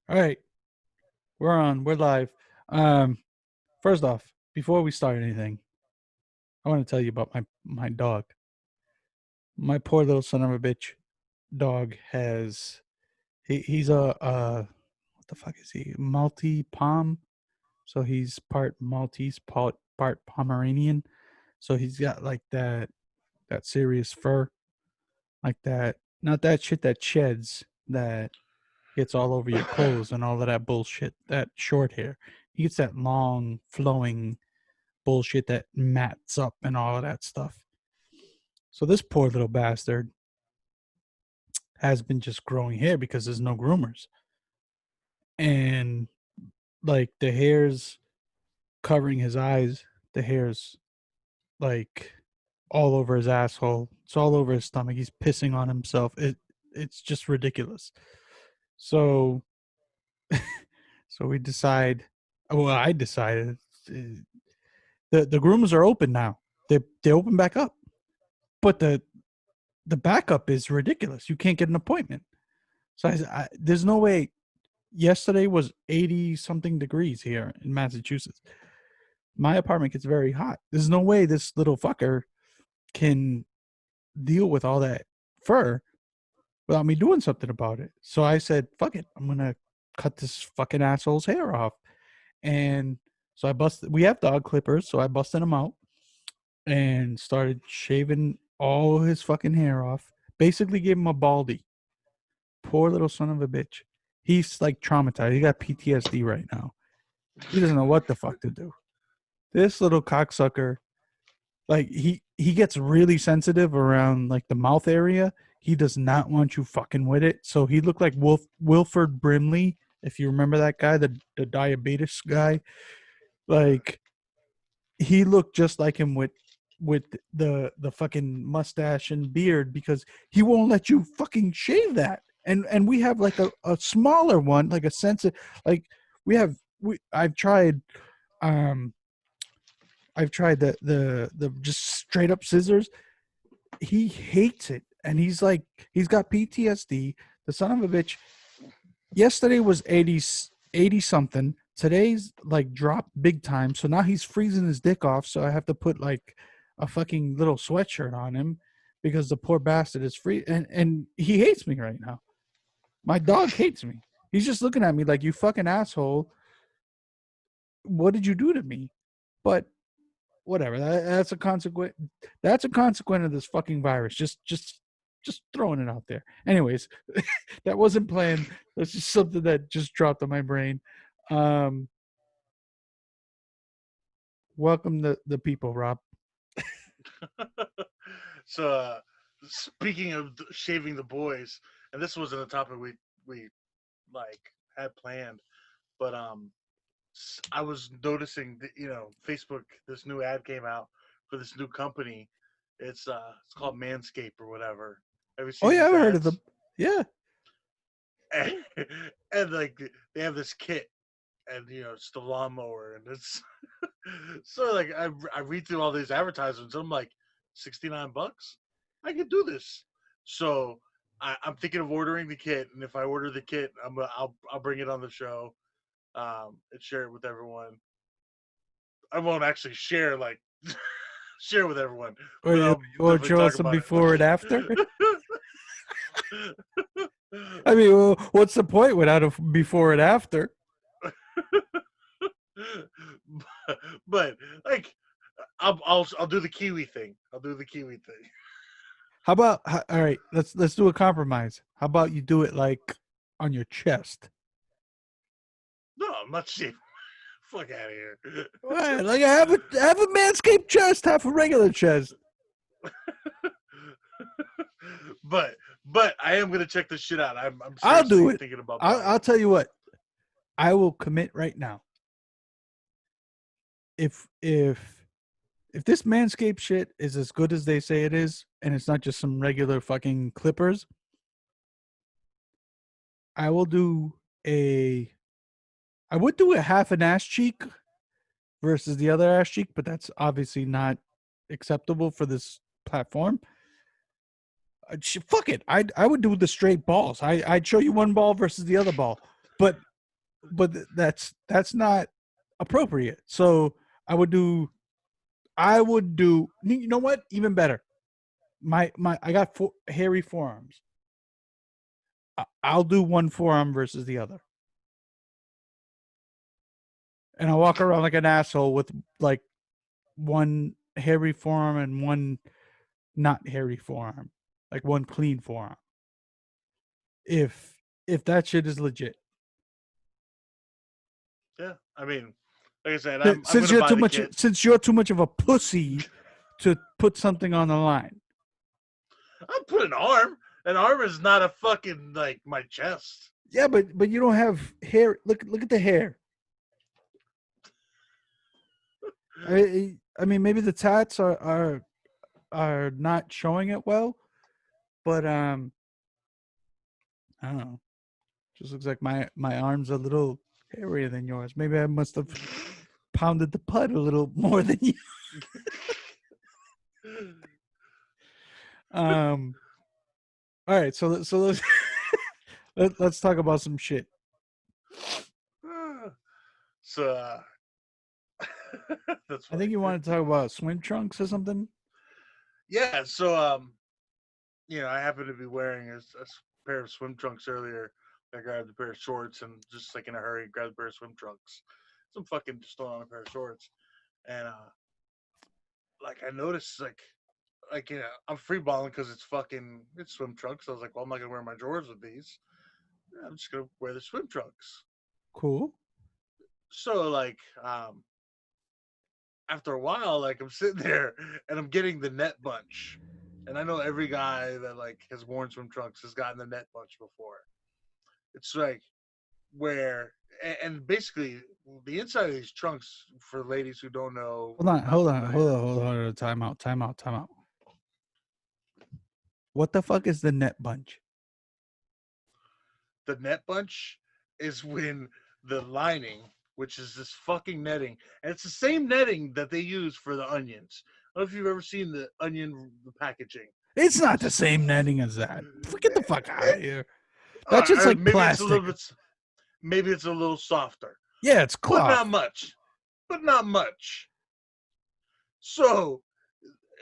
All right, we're on. We're live. Um, First off, before we start anything, I want to tell you about my dog. My poor little son of a bitch dog has he's a what the fuck is he? Multi Pom. So he's part Maltese, part Pomeranian. So he's got like that serious fur, like that. Not that shit that sheds that gets all over your clothes and all of that bullshit. That short hair. He gets that long flowing bullshit that mats up and all of that stuff. So this poor little bastard has been just growing hair because there's no groomers. And like the hair's covering his eyes, the hair's like all over his asshole. It's all over his stomach. He's pissing on himself. It's just ridiculous. So so we decide well, I decided the groomers are open now. They open back up. But the backup is ridiculous. You can't get an appointment. So there's no way. Yesterday was 80 something degrees here in Massachusetts. My apartment gets very hot. There's no way this little fucker can deal with all that fur without me doing something about it. So I said, fuck it. I'm going to cut this fucking asshole's hair off. And so we have dog clippers. So I busted them out and started shaving all his fucking hair off. Basically gave him a baldy. Poor little son of a bitch. He's like traumatized. He got PTSD right now. He doesn't know what the fuck to do. This little cocksucker, like he gets really sensitive around like the mouth area. He does not want you fucking with it. So he looked like Wilford Brimley, if you remember that guy, the diabetes guy. Like he looked just like him with the fucking mustache and beard because he won't let you fucking shave that. And we have like a smaller one, like a sensitive, like we um I've tried the just straight up scissors. He hates it. And he's got PTSD. The son of a bitch. Yesterday was 80 something. Today's like dropped big time. So now he's freezing his dick off. So I have to put like a fucking little sweatshirt on him because the poor bastard is free and he hates me right now. My dog hates me. He's just looking at me like, you fucking asshole. What did you do to me? But whatever. That's a consequence. That's a consequence of this fucking virus. Just throwing it out there. Anyways, that wasn't planned. That's just something that just dropped on my brain. Um, Welcome the people, Rob. So, speaking of shaving the boys, and this wasn't a topic we like had planned, but I was noticing that Facebook, this new ad came out for this new company. It's called Manscape or whatever. Have you Oh seen yeah, these I've heard of them. ads? Yeah. And, and like they have this kit, and it's the lawnmower, and it's so like I read through all these advertisements. And I'm like, $69. I could do this. So I'm thinking of ordering the kit, and if I order the kit, I'll bring it on the show, and share it with everyone. I won't actually share like share with everyone, Or but you I'll want to definitely show talk us some about before and after? it. I mean, well, what's the point without a before and after? but like I'll do the kiwi thing. I'll do the kiwi thing. How about all right? Let's do a compromise. How about you do it like on your chest? No, I'm not shit. Fuck out of here. Right, like have a manscaped chest, have a regular chest. but but I am gonna check this shit out. I'm I'll do seriously it. thinking about I'll, buying I'll it. tell you what. I will commit right now. If this manscaped shit is as good as they say it is, and it's not just some regular fucking clippers, I will do a. I would do a half an ass cheek versus the other ass cheek, but that's obviously not acceptable for this platform. Fuck it. I would do the straight balls. I'd show you one ball versus the other ball, but but that's not appropriate. So I would do. You know what? Even better. I got hairy forearms. I'll do one forearm versus the other, and I'll walk around like an asshole with like one hairy forearm and one not hairy forearm, like one clean forearm. If that shit is legit. Yeah, I mean, like I said, I'm Since gonna you're buy too the much, kit. since you're too much of a pussy to put something on the line. I'll put an arm. An arm is not a fucking like my chest. Yeah, but you don't have hair. Look at the hair. I mean maybe the tats are not showing it well, but I don't know. Just looks like my arms are a little hairier than yours. Maybe I must have pounded the pud a little more than you. Um. All right, so let's let's talk about some shit. So that's I funny. think you want to talk about swim trunks or something. Yeah, so I happen to be wearing a pair of swim trunks earlier. I grabbed a pair of shorts and just like in a hurry grabbed a pair of swim trunks. Some fucking just on a pair of shorts. And like I noticed I'm free balling because it's swim trunks. So I was like, well, I'm not gonna wear my drawers with these. I'm just gonna wear the swim trunks. Cool. So after a while, like I'm sitting there and I'm getting the net bunch. And I know every guy that like has worn swim trunks has gotten the net bunch before. It's like where and basically the inside of these trunks for ladies who don't know Hold or on, not hold on, hold familiar, on, hold on. Time out, time out, time out. What the fuck is the net bunch? the net bunch is when the lining, which is this fucking netting, and it's the same netting that they use for the onions. I don't know if you've ever seen the onion the packaging. It's not the It's same netting as that. Get the fuck out of here. That's just or like maybe it's a little plastic. bit, maybe it's a little softer, Yeah, it's but cloth. not much. But not much. So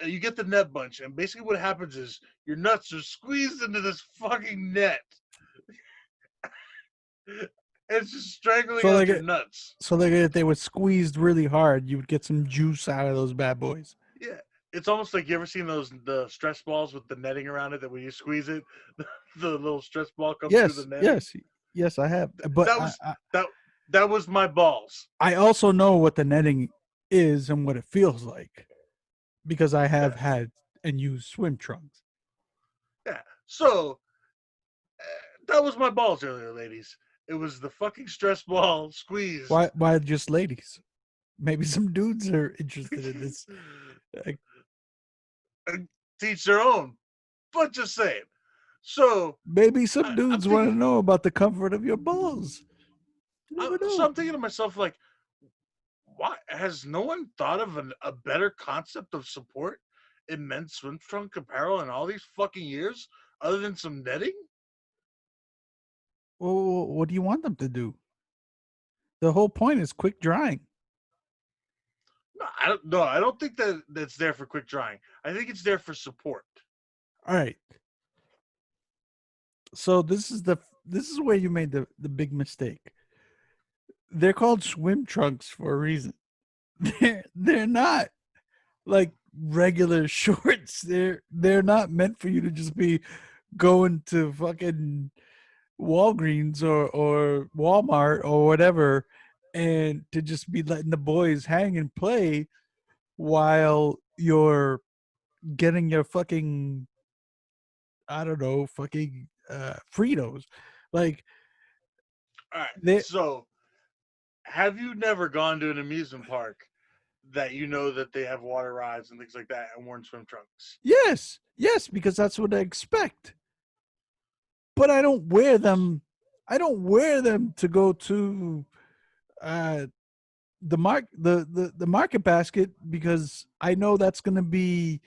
you get the net bunch, and basically what happens is your nuts are squeezed into this fucking net. It's just strangling So out like, your nuts. so like if they were squeezed really hard, you would get some juice out of those bad boys. Yeah, it's almost like you ever seen the stress balls with the netting around it that when you squeeze it, the little stress ball comes through the Yes, netting. yes, yes. I have, but That was that that was my balls. I also know what the netting is and what it feels like because I have Yes, had and used swim trunks. yeah. So that was my balls earlier, ladies. It was the fucking stress ball squeezed. Why just ladies? Maybe some dudes are interested in this. Like, Teach their own, but just saying. So maybe some I'm dudes want thinking, to know about the comfort of your balls. You never so know. I'm thinking to myself, like, why has no one thought of a better concept of support in men's swim trunk apparel in all these fucking years, other than some netting? Well, what do you want them to do? The whole point is quick drying. No, I don't. No, I don't think that's there for quick drying. I think it's there for support. All right. So this is where you made the big mistake. They're called swim trunks for a reason. They're not like regular shorts. They're not meant for you to just be going to fucking Walgreens or Walmart or whatever and to just be letting the boys hang and play while you're getting your fucking I don't know, fucking Fritos. Like All right. they So, have you never gone to an amusement park that you know that they have water rides and things like that and worn swim trunks? yes, yes, because that's what I expect. But I don't wear them. I don't wear them to go to uh the market basket because I know that's going to be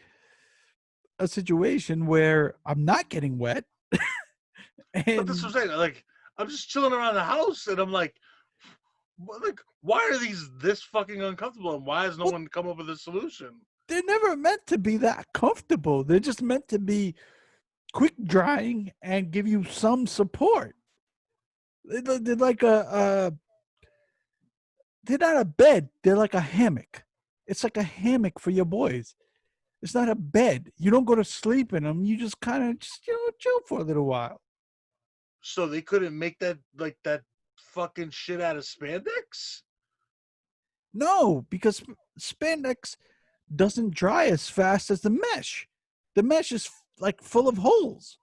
a situation where I'm not getting wet But that's what and I'm saying. Like, I'm just chilling around the house and I'm like, Like, why are these this fucking uncomfortable, and why has no Well, one come up with a solution? they're never meant to be that comfortable. They're just meant to be quick drying and give you some support. They're like they're not a bed. They're like a hammock. It's like a hammock for your boys. It's not a bed. You don't go to sleep in them. You just kind of just chill for a little while. So they couldn't make that like that fucking shit out of spandex? No, because spandex doesn't dry as fast as the mesh. The mesh is like full of holes.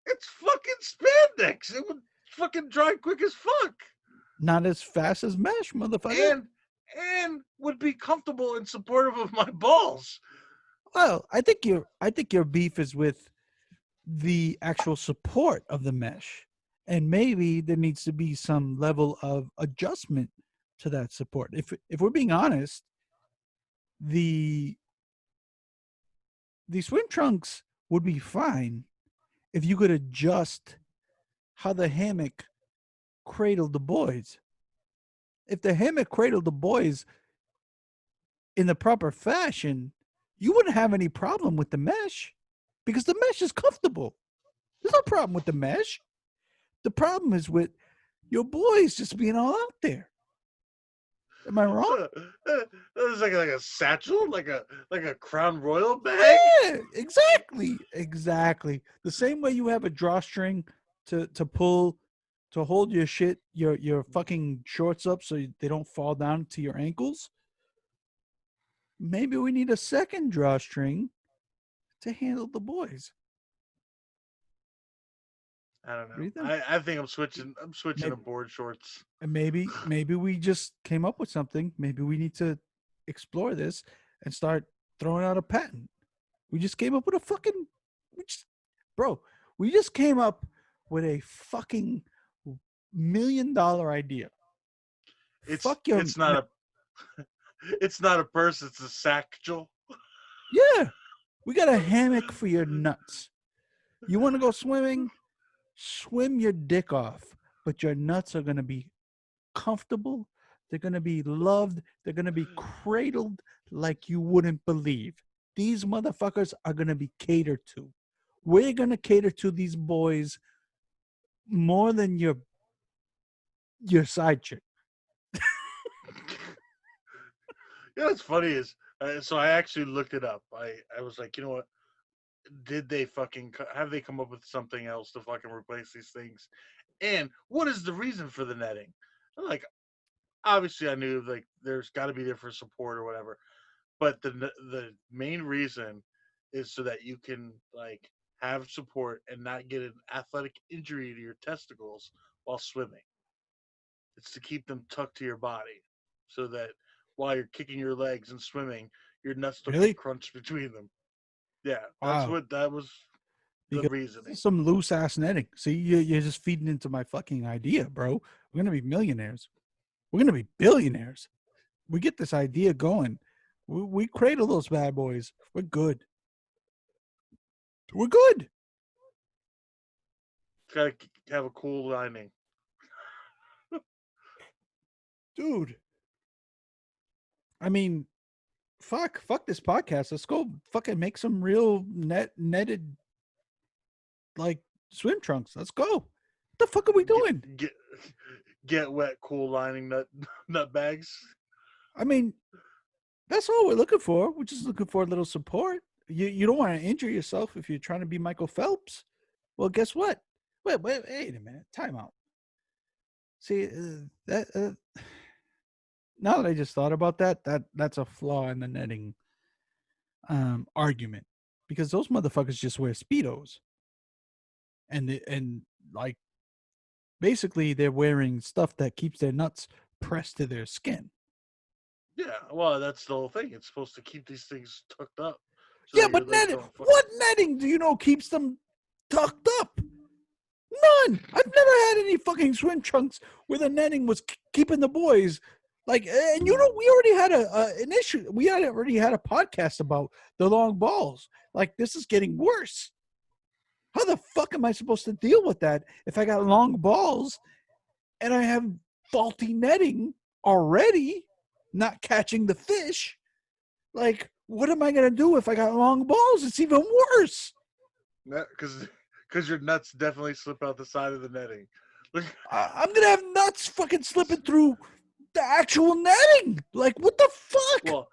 It's fucking spandex. It would fucking dry quick as fuck. Not as fast as mesh, motherfucker. And would be comfortable and supportive of my balls. Well, I think your beef is with the actual support of the mesh. And maybe there needs to be some level of adjustment to that support. If we're being honest, the swim trunks would be fine if you could adjust how the hammock cradled the boys. If the hammock cradled the boys in the proper fashion, you wouldn't have any problem with the mesh because the mesh is comfortable. There's no problem with the mesh. The problem is with your boys just being all out there. Am I wrong? It's like a satchel, like a Crown Royal bag. Yeah, exactly. The same way you have a drawstring to pull to hold your shit, your fucking shorts up so they don't fall down to your ankles. Maybe we need a second drawstring to handle the boys. I don't What do know. you think? I think I'm switching. I'm switching Maybe, to board shorts. and maybe we just came up with something. Maybe we need to explore this and start throwing out a patent. We just came up with a fucking, bro. We just came up with a fucking $1 million idea. Fuck your, It's not a it's not a purse. It's a satchel. yeah. We got a hammock for your nuts. You want to go swimming? Swim your dick off, but your nuts are gonna be comfortable. They're going to be loved. They're going to be cradled like you wouldn't believe. These motherfuckers are going to be catered to. We're going to cater to these boys more than your side chick. You know what's funny is, so I actually looked it up. I was like, you know what? Did they fucking have they come up with something else to fucking replace these things? And what is the reason for the netting? Like, obviously, I knew like there's got to be there for support or whatever, but the main reason is so that you can like have support and not get an athletic injury to your testicles while swimming. It's to keep them tucked to your body, so that while you're kicking your legs and swimming, your nuts don't get Really? crunched between them. Yeah, Wow. that was the Because this reasoning. is some loose ass netting. See, you're just feeding into my fucking idea, bro. We're going to be millionaires. We're going to be billionaires. We get this idea going. We cradle those bad boys. We're good. We're good. It's got to have a cool lining. Dude. I mean, fuck this podcast. Let's go fucking make some real netted like swim trunks. Let's go. What the fuck are we doing? Get wet, cool lining nut bags. I mean, that's all we're looking for. We're just looking for a little support. You don't want to injure yourself if you're trying to be Michael Phelps. Well, guess what? Wait a minute. Time out. See that now that I just thought about that's a flaw in the netting argument because those motherfuckers just wear speedos and like basically they're wearing stuff that keeps their nuts pressed to their skin. Yeah, well, that's the whole thing. It's supposed to keep these things tucked up so Yeah, that your but legs don't fucking. what netting do you know keeps them tucked up? None. I've never had any fucking swim trunks where the netting was keeping the boys like. And you know, we already had an issue. We had already had a podcast about the long balls. Like this is getting worse. How the fuck am I supposed to deal with that if I got long balls and I have faulty netting already, not catching the fish. Like, what am I gonna do if I got long balls? It's even worse. Because your nuts definitely slip out the side of the netting. Look, I'm gonna have nuts fucking slipping through the actual netting. Like, what the fuck? well,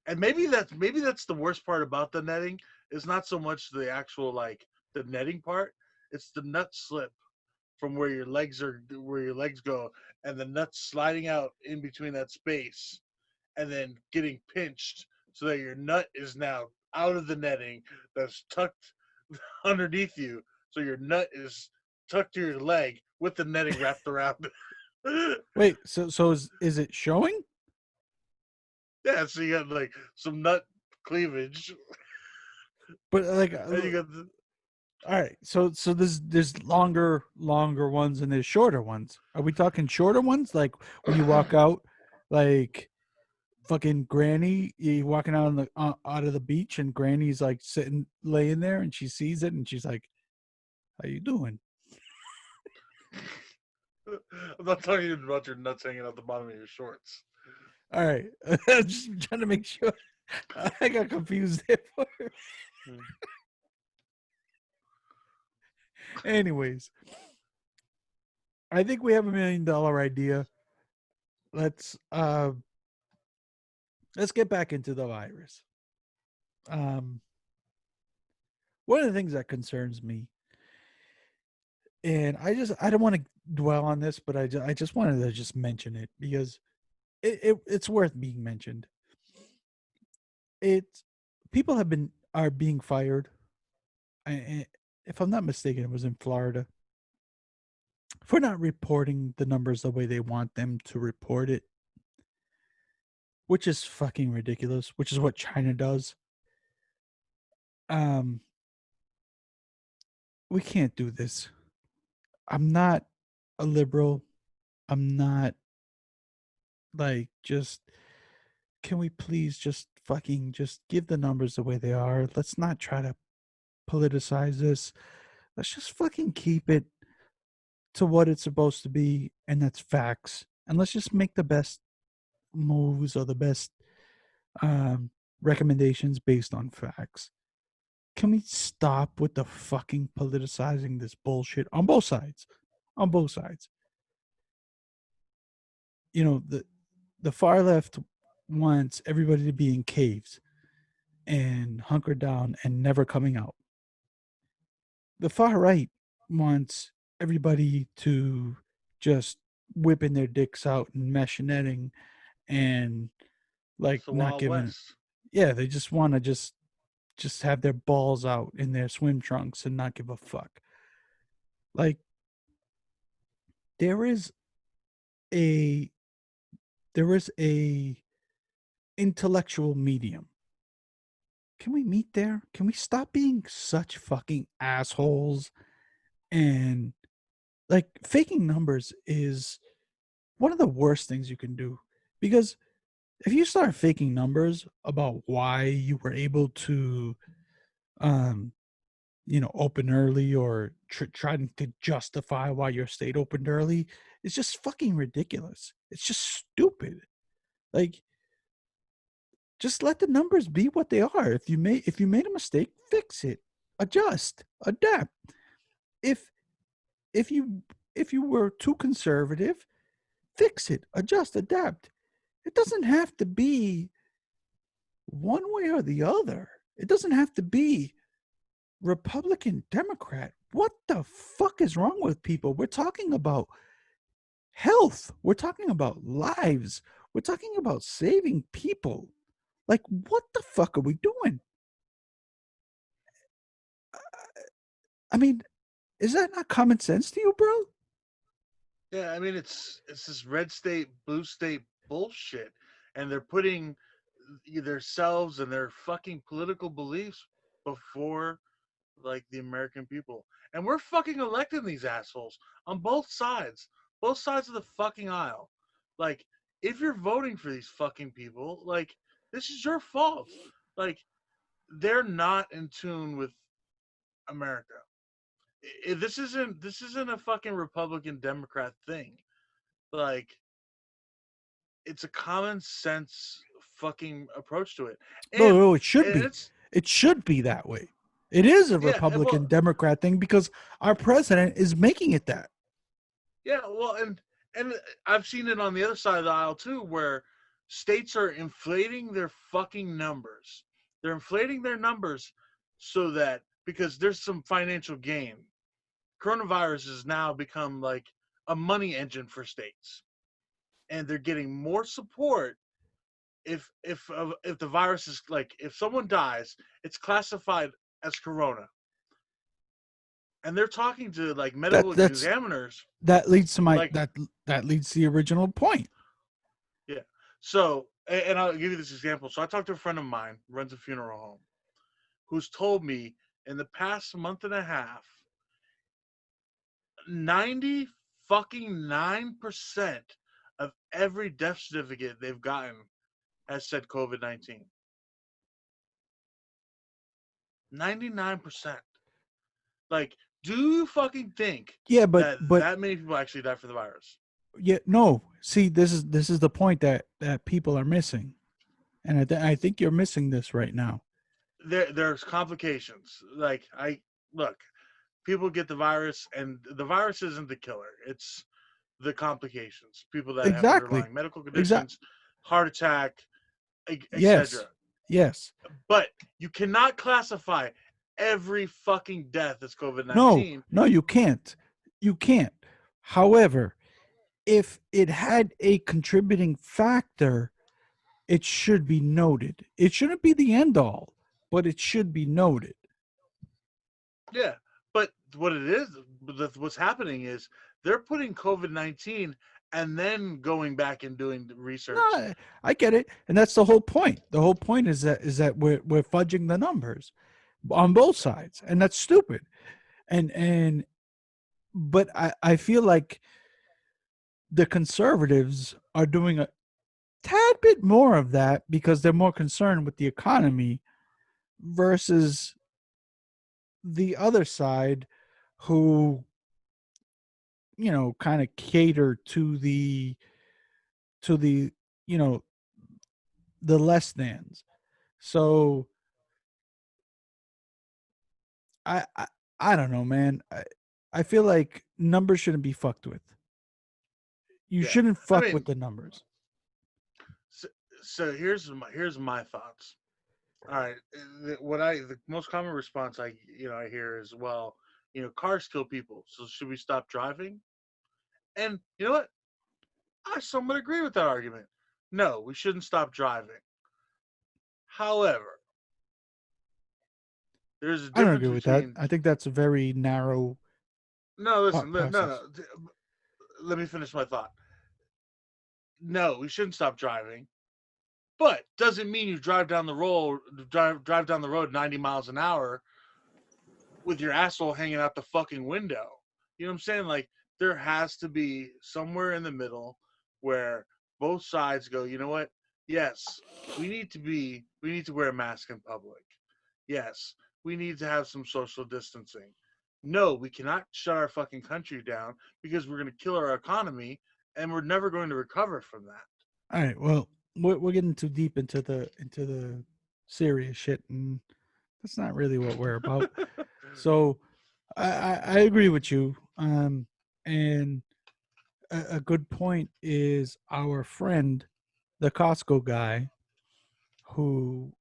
and maybe that's the worst part about the netting is not so much the actual like the netting part. It's the nut slip from where your legs go, and the nuts sliding out in between that space, and then getting pinched so that your nut is now out of the netting that's tucked underneath you. So your nut is tucked to your leg with the netting wrapped around it. Wait, so is it showing? Yeah, so you got like some nut cleavage, But like, and you got the all right, so there's longer ones and there's shorter ones. Are we talking shorter ones? Like when you walk out, like fucking Granny, you walking out on the out of the beach, and Granny's like sitting, laying there, and she sees it, and she's like, "How you doing?" I'm not talking about your nuts hanging out the bottom of your shorts. All right, I'm just trying to make sure. I got confused there. Hmm. Anyways, I think we have $1 million idea. Let's uh let's get back into the virus. Um, one of the things that concerns me, and I don't want to dwell on this, but I just wanted to just mention it because it's worth being mentioned. It's people are being fired. If I'm not mistaken, it was in Florida for not reporting the numbers the way they want them to report it, which is fucking ridiculous. Which is what China does. Um, we can't do this. I'm not a liberal. I'm not like just can we please just fucking just give the numbers the way they are? Let's not try to politicize this. Let's just fucking keep it to what it's supposed to be, and that's facts. And let's just make the best moves or the best um, recommendations based on facts. Can we stop with the fucking politicizing this bullshit on both sides? On both sides. You know, the far left wants everybody to be in caves and hunker down and never coming out. The far right wants everybody to just whipping their dicks out and mesh netting and like It's the not Wild giving. West. Yeah, they just want to just have their balls out in their swim trunks and not give a fuck. Like there is a there is a intellectual medium. Can we meet there? Can we stop being such fucking assholes and like faking numbers is one of the worst things you can do because if you start faking numbers about why you were able to um open early or trying to justify why your state opened early, it's just fucking ridiculous. It's just stupid. Like just let the numbers be what they are. If you made a mistake, fix it, adjust, adapt. If if you if you were too conservative, fix it, adjust, adapt. It doesn't have to be one way or the other. It doesn't have to be Republican, Democrat. What the fuck is wrong with people? We're talking about health. We're talking about lives. We're talking about saving people. Like, what the fuck are we doing? I mean, is that not common sense to you, bro? Yeah, I mean it's this red state, blue state bullshit, and they're putting themselves and their fucking political beliefs before like the American people, and we're fucking electing these assholes on both sides of the fucking aisle. Like, if you're voting for these fucking people, like this is your fault. Like, they're not in tune with America. This isn't a fucking Republican Democrat thing. Like, it's a common sense fucking approach to it, No, and no, it should be. it's It should be that way. It is a yeah, well, Republican Democrat thing because our president is making it that. yeah, well, and I've seen it on the other side of the aisle too, where states are inflating their fucking numbers. They're inflating their numbers so that because there's some financial gain. Coronavirus has now become like a money engine for states, and they're getting more support if the virus is like if someone dies, it's classified as corona, and they're talking to like That medical that's examiners, that leads to my like that leads to the original point. yeah. So, and I'll give you this example. So I talked to a friend of mine, who runs a funeral home, who's told me in the past month and a half, 90 fucking 9% of every death certificate they've gotten has said COVID-19. 99%. Like, do you fucking think Yeah, that but that many people actually died for the virus? yeah, no. See, this is the point that people are missing, and I think you're missing this right now. There's complications. Like, I look, people get the virus, and the virus isn't the killer. It's the complications. People that have Exactly. underlying medical Exact. conditions, heart attack, Yes. etc. Yes. But you cannot classify every fucking death as COVID No. 19. No, you can't. You can't. However, if it had a contributing factor, it should be noted. It shouldn't be the end all, but it should be noted. Yeah, but what it is, what's happening is they're putting COVID-19 and then going back and doing research. No, I get it, and that's the whole point. The whole point is that we're fudging the numbers on both sides, and that's stupid. And but I feel like the conservatives are doing a tad bit more of that because they're more concerned with the economy versus the other side who kind of cater to the you know the less thans. So I I don't know, man. I feel like numbers shouldn't be fucked with. You Yeah, shouldn't I fuck with mean, the numbers. so, so here's my thoughts. All right, the most common response I hear is, well, cars kill people, so should we stop driving? And you know what? I somewhat agree with that argument. No, we shouldn't stop driving. However, there's a I don't difference agree with that. between I think that's a very narrow no, thought listen, no, process. no. Let me finish my thought. No, we shouldn't stop driving, but doesn't mean you drive down the road 90 miles an hour with your asshole hanging out the fucking window. You know what I'm saying? Like, there has to be somewhere in the middle where both sides go, you know what? Yes, we need to wear a mask in public. Yes, we need to have some social distancing. No, we cannot shut our fucking country down because we're going to kill our economy and we're never going to recover from that. All right. Well, we're getting too deep into the serious shit, and that's not really what we're about. So I agree with you. And a good point is our friend, the Costco guy, who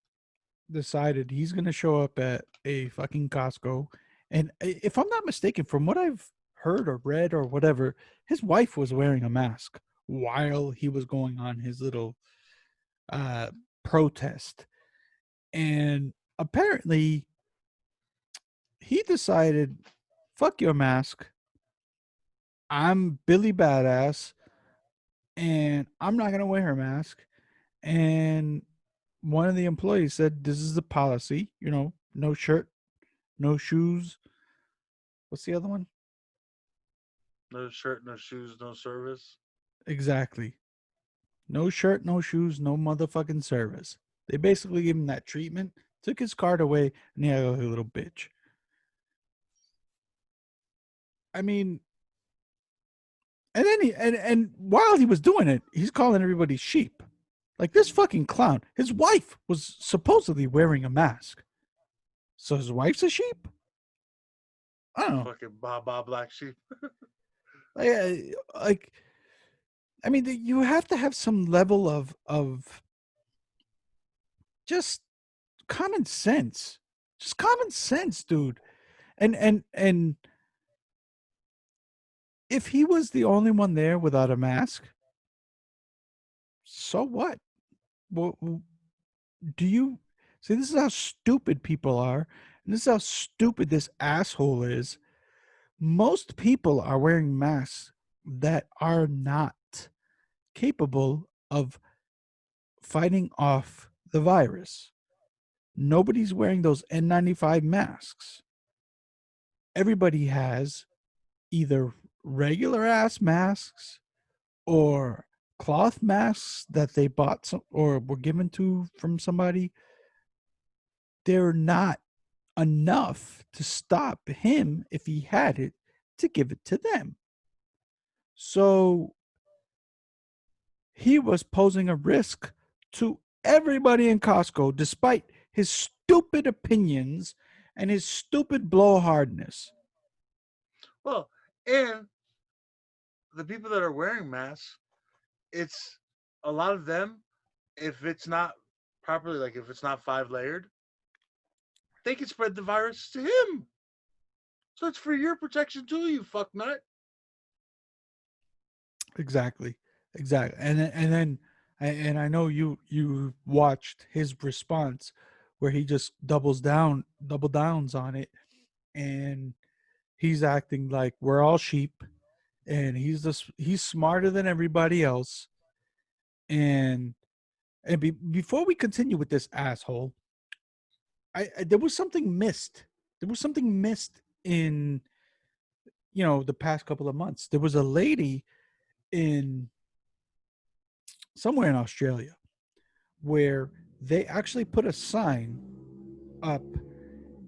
decided he's going to show up at a fucking Costco. And if I'm not mistaken, from what I've heard or read or whatever, his wife was wearing a mask while he was going on his little uh, protest. And apparently, he decided, fuck your mask. I'm Billy Badass, and I'm not going to wear a mask. And one of the employees said, this is the policy, no shirt, no shoes. What's the other one? No shirt, no shoes, no service. Exactly. No shirt, no shoes, no motherfucking service. They basically gave him that treatment, took his card away, and he had a little bitch. I mean, And then and while he was doing it, he's calling everybody sheep. Like this fucking clown. His wife was supposedly wearing a mask. So his wife's a sheep? I don't know. Fucking Baba Black Sheep. Like, like I mean, you have to have some level of just common sense. Just common sense, dude. And if he was the only one there without a mask, so what? Well, do you see? This is how stupid people are, and this is how stupid this asshole is. Most people are wearing masks that are not capable of fighting off the virus. Nobody's wearing those N95 masks. Everybody has either regular ass masks or cloth masks that they bought or were given to from somebody. They're not enough to stop him if he had it to give it to them. So he was posing a risk to everybody in Costco, despite his stupid opinions and his stupid blowhardness. Well, and the people that are wearing masks, it's a lot of them. If it's not properly, like if it's not 5 layered, they can spread the virus to him. So it's for your protection too, you fuck nut. Exactly, exactly. And then and I know you watched his response where he just double downs on it, and he's acting like we're all sheep, and he's smarter than everybody else. And before we continue with this asshole, I there was something missed. There was something missed in the past couple of months. There was a lady in somewhere in Australia where they actually put a sign up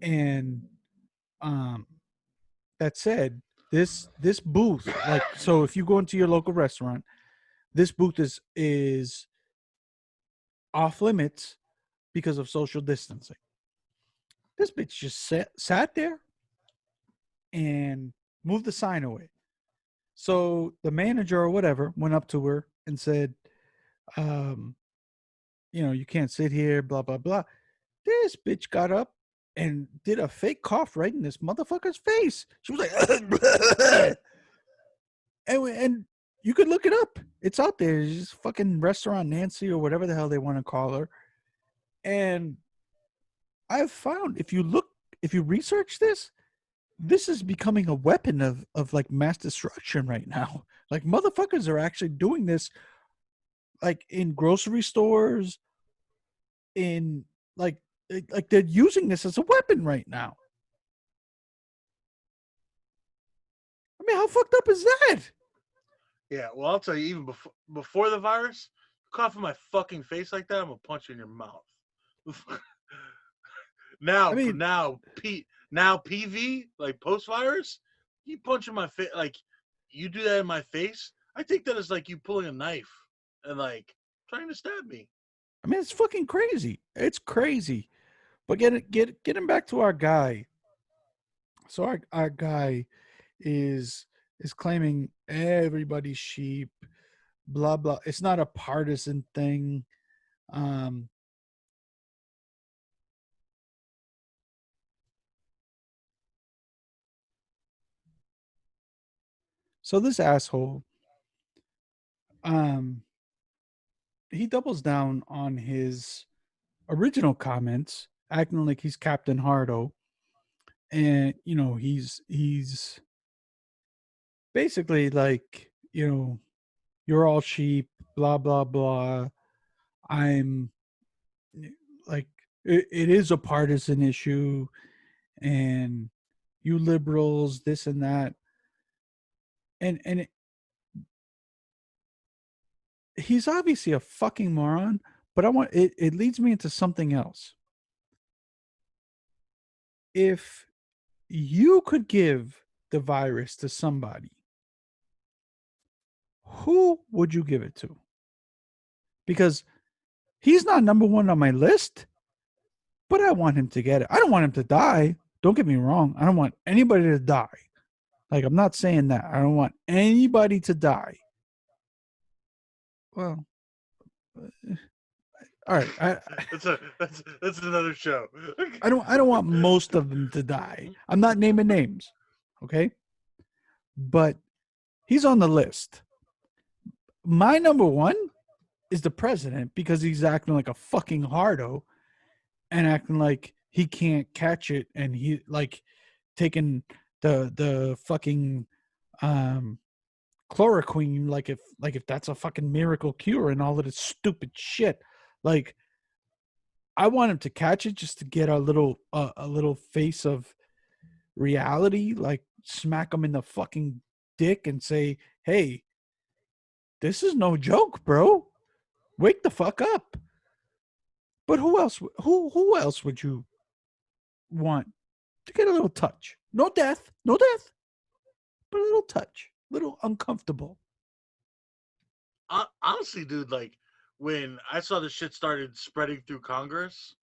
and um that said this booth, like, so if you go into your local restaurant, this booth is off limits because of social distancing. This bitch just sat there and moved the sign away. So the manager or whatever went up to her and said, um, you can't sit here, blah, blah, blah. This bitch got up and did a fake cough right in this motherfucker's face. She was like, and you could look it up. It's out there. It's just fucking Restaurant Nancy or whatever the hell they want to call her. And I've found if you research this is becoming a weapon of like mass destruction right now. Like motherfuckers are actually doing this like in grocery stores, in like they're using this as a weapon right now. I mean, how fucked up is that? Yeah, well, I'll tell you, even before the virus, cough in my fucking face like that, I'm gonna punch you in your mouth. I now, mean, now PV, like post virus, you punch in my face, like you do that in my face. I think that is like you pulling a knife and like trying to stab me. it's fucking crazy. It's crazy. But getting back to our guy. So our guy is claiming everybody's sheep, blah blah. It's not a partisan thing. Um so this asshole, um he doubles down on his original comments, acting like he's Captain Hardo, and he's basically like, you're all sheep, blah blah blah. I'm like, it is a partisan issue, and you liberals, this and that, and he's obviously a fucking moron. But it leads me into something else. If you could give the virus to somebody who would you give it to? Because he's not number one on my list, but I want him to get it. I don't want him to die. Don't get me wrong. I don't want anybody to die. Like, I'm not saying that. I don't want anybody to die. Well, all right. That's another show. I don't want most of them to die. I'm not naming names, okay? But he's on the list. My number one is the president because he's acting like a fucking hardo and acting like he can't catch it, and he like taking the fucking um chloroquine like if that's a fucking miracle cure and all of this stupid shit. Like, I want him to catch it just to get a little face of reality, like smack him in the fucking dick and say, "Hey, this is no joke, bro. Wake the fuck up." But who else? Who else would you want to get a little touch? No death, but a little touch, a little uncomfortable. Honestly, dude, like when I saw this shit started spreading through Congress,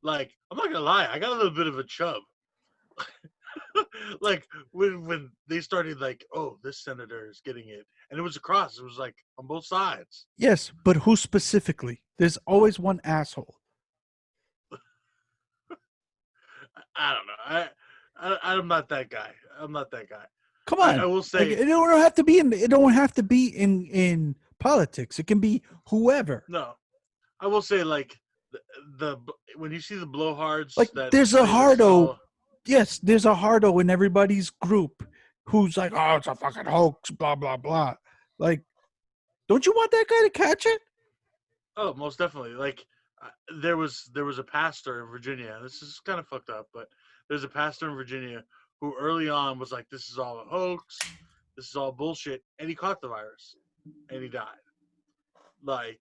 like I'm not gonna lie, I got a little bit of a chub. Like when they started like, oh, this senator is getting it, and it was across. It was like on both sides. Yes, but who specifically? There's always one asshole. I don't know. I'm not that guy. I'm not that guy. Come I on, will like say it don't have to be in. It don't have to be in politics. It can be whoever. no. I will say like the when you see the blowhards Like that there's a say this is hardo. all. Yes, there's a hardo in everybody's group who's like, "Oh, it's a fucking hoax." Blah blah blah. Like, don't you want that guy to catch it? Oh, most definitely. Like there was a pastor in Virginia. This is kind of fucked up, but there's a pastor in Virginia who early on was like, "This is all a hoax. This is all bullshit," and he caught the virus and he died. Like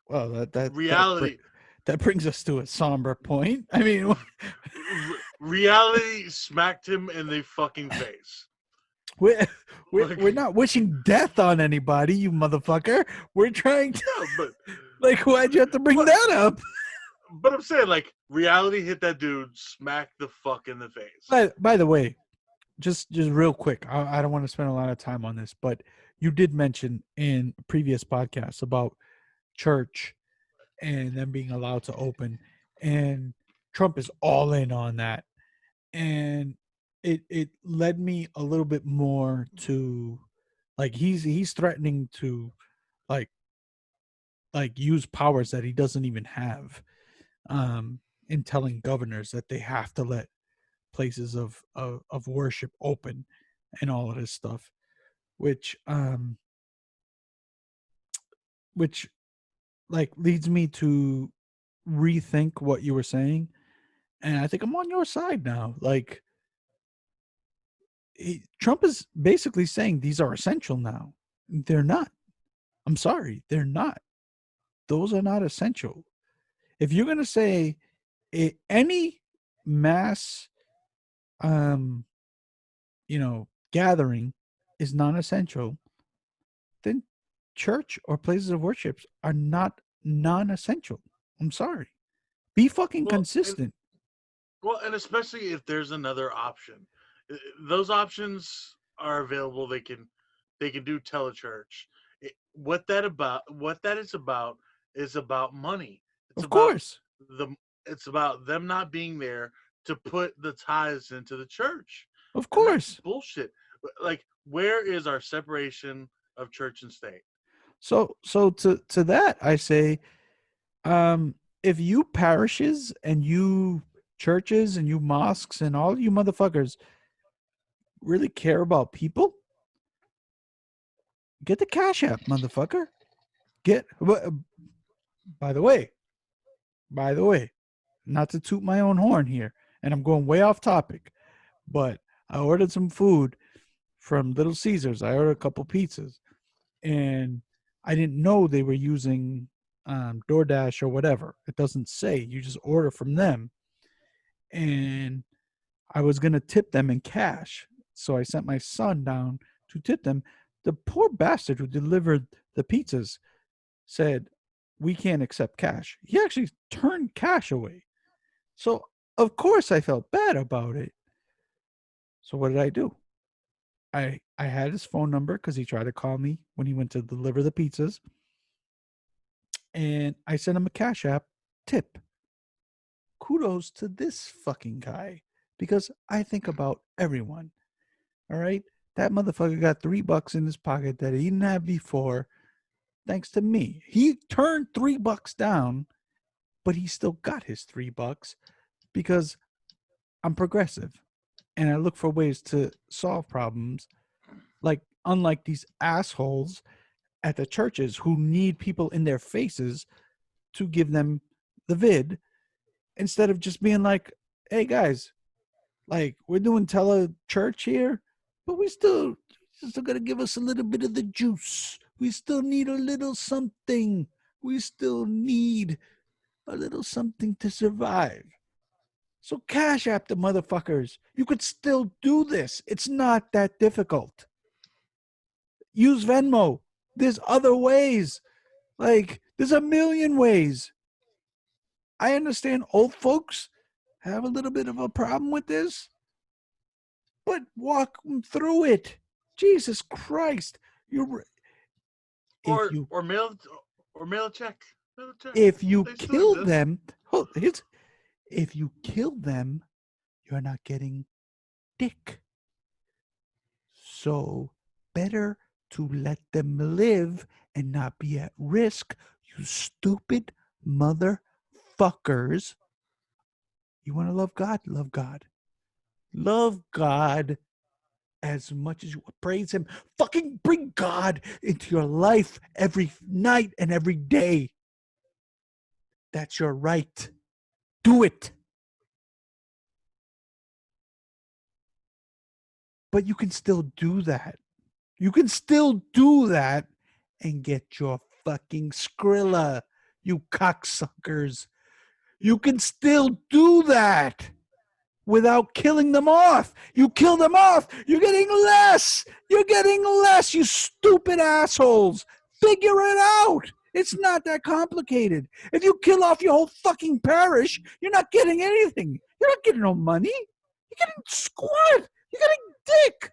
Well, reality, that brings us to a somber point. I mean, reality smacked him in the fucking face. we're, Like we're not wishing death on anybody, you motherfucker. We're trying to, no, like, why'd you have to bring but that up? but I'm saying like reality hit that dude smack the fuck in the face. By the way, just real quick, I don't want to spend a lot of time on this, but you did mention in previous podcasts about church and them being allowed to open, and Trump is all in on that, and it led me a little bit more to, like, he's threatening to like use powers that he doesn't even have, in telling governors that they have to let places of worship open and all of this stuff, which which like leads me to rethink what you were saying, and I think I'm on your side now. Like, Trump is basically saying these are essential now. They're not. I'm sorry, they're not. Those are not essential. If you're gonna say any mass, um, gathering is non-essential, then church or places of worship are not non-essential. I'm sorry. Be fucking Well, and consistent. well, and especially if there's another option, those options are available. They can do telechurch. What that is about money. It's Of about course. the it's about them not being there to put the tithes into the church, Of and that's course. bullshit. Like, where is our separation of church and state? So to that I say, if you parishes and you churches and you mosques and all you motherfuckers really care about people, get the Cash App, motherfucker. Get by the way, by the way, not to toot my own horn here, and I'm going way off topic, but I ordered some food from Little Caesars. I ordered a couple pizzas, and I didn't know they were using DoorDash or whatever. It doesn't say. You just order from them. And I was going to tip them in cash. So I sent my son down to tip them. The poor bastard who delivered the pizzas said, "We can't accept cash." He actually turned cash away. So, of course, I felt bad about it. So, what did I do? I had his phone number because he tried to call me when he went to deliver the pizzas. And I sent him a Cash App tip. Kudos to this fucking guy because I think about everyone. All right. That motherfucker got $3 in his pocket that he didn't have before, thanks to me. He turned $3 down, but he still got his $3 because I'm progressive and I look for ways to solve problems. Like, unlike these assholes at the churches who need people in their faces to give them the vid, instead of just being like, "Hey guys, like we're doing tele church here, but we still gotta give us a little bit of the juice. We still need a little something. We still need a little something to survive." So Cash App the motherfuckers. You could still do this. It's not that difficult. Use Venmo. There's other ways. Like, there's a million ways. I understand old folks have a little bit of a problem with this, but walk them through it. Jesus Christ. You're if you or mail or mail a check. Mail a check. if you They still kill exist. them, if you kill them, you're not getting dick. So better to let them live and not be at risk, you stupid motherfuckers. You want to love God? Love God. Love God as much as you praise Him. Fucking bring God into your life every night and every day. That's your right. Do it. But you can still do that. You can still do that and get your fucking Skrilla, you cocksuckers. You can still do that without killing them off. You kill them off, you're getting less. You're getting less, you stupid assholes. Figure it out. It's not that complicated. If you kill off your whole fucking parish, you're not getting anything. You're not getting no money. You're getting squat. You're getting dick.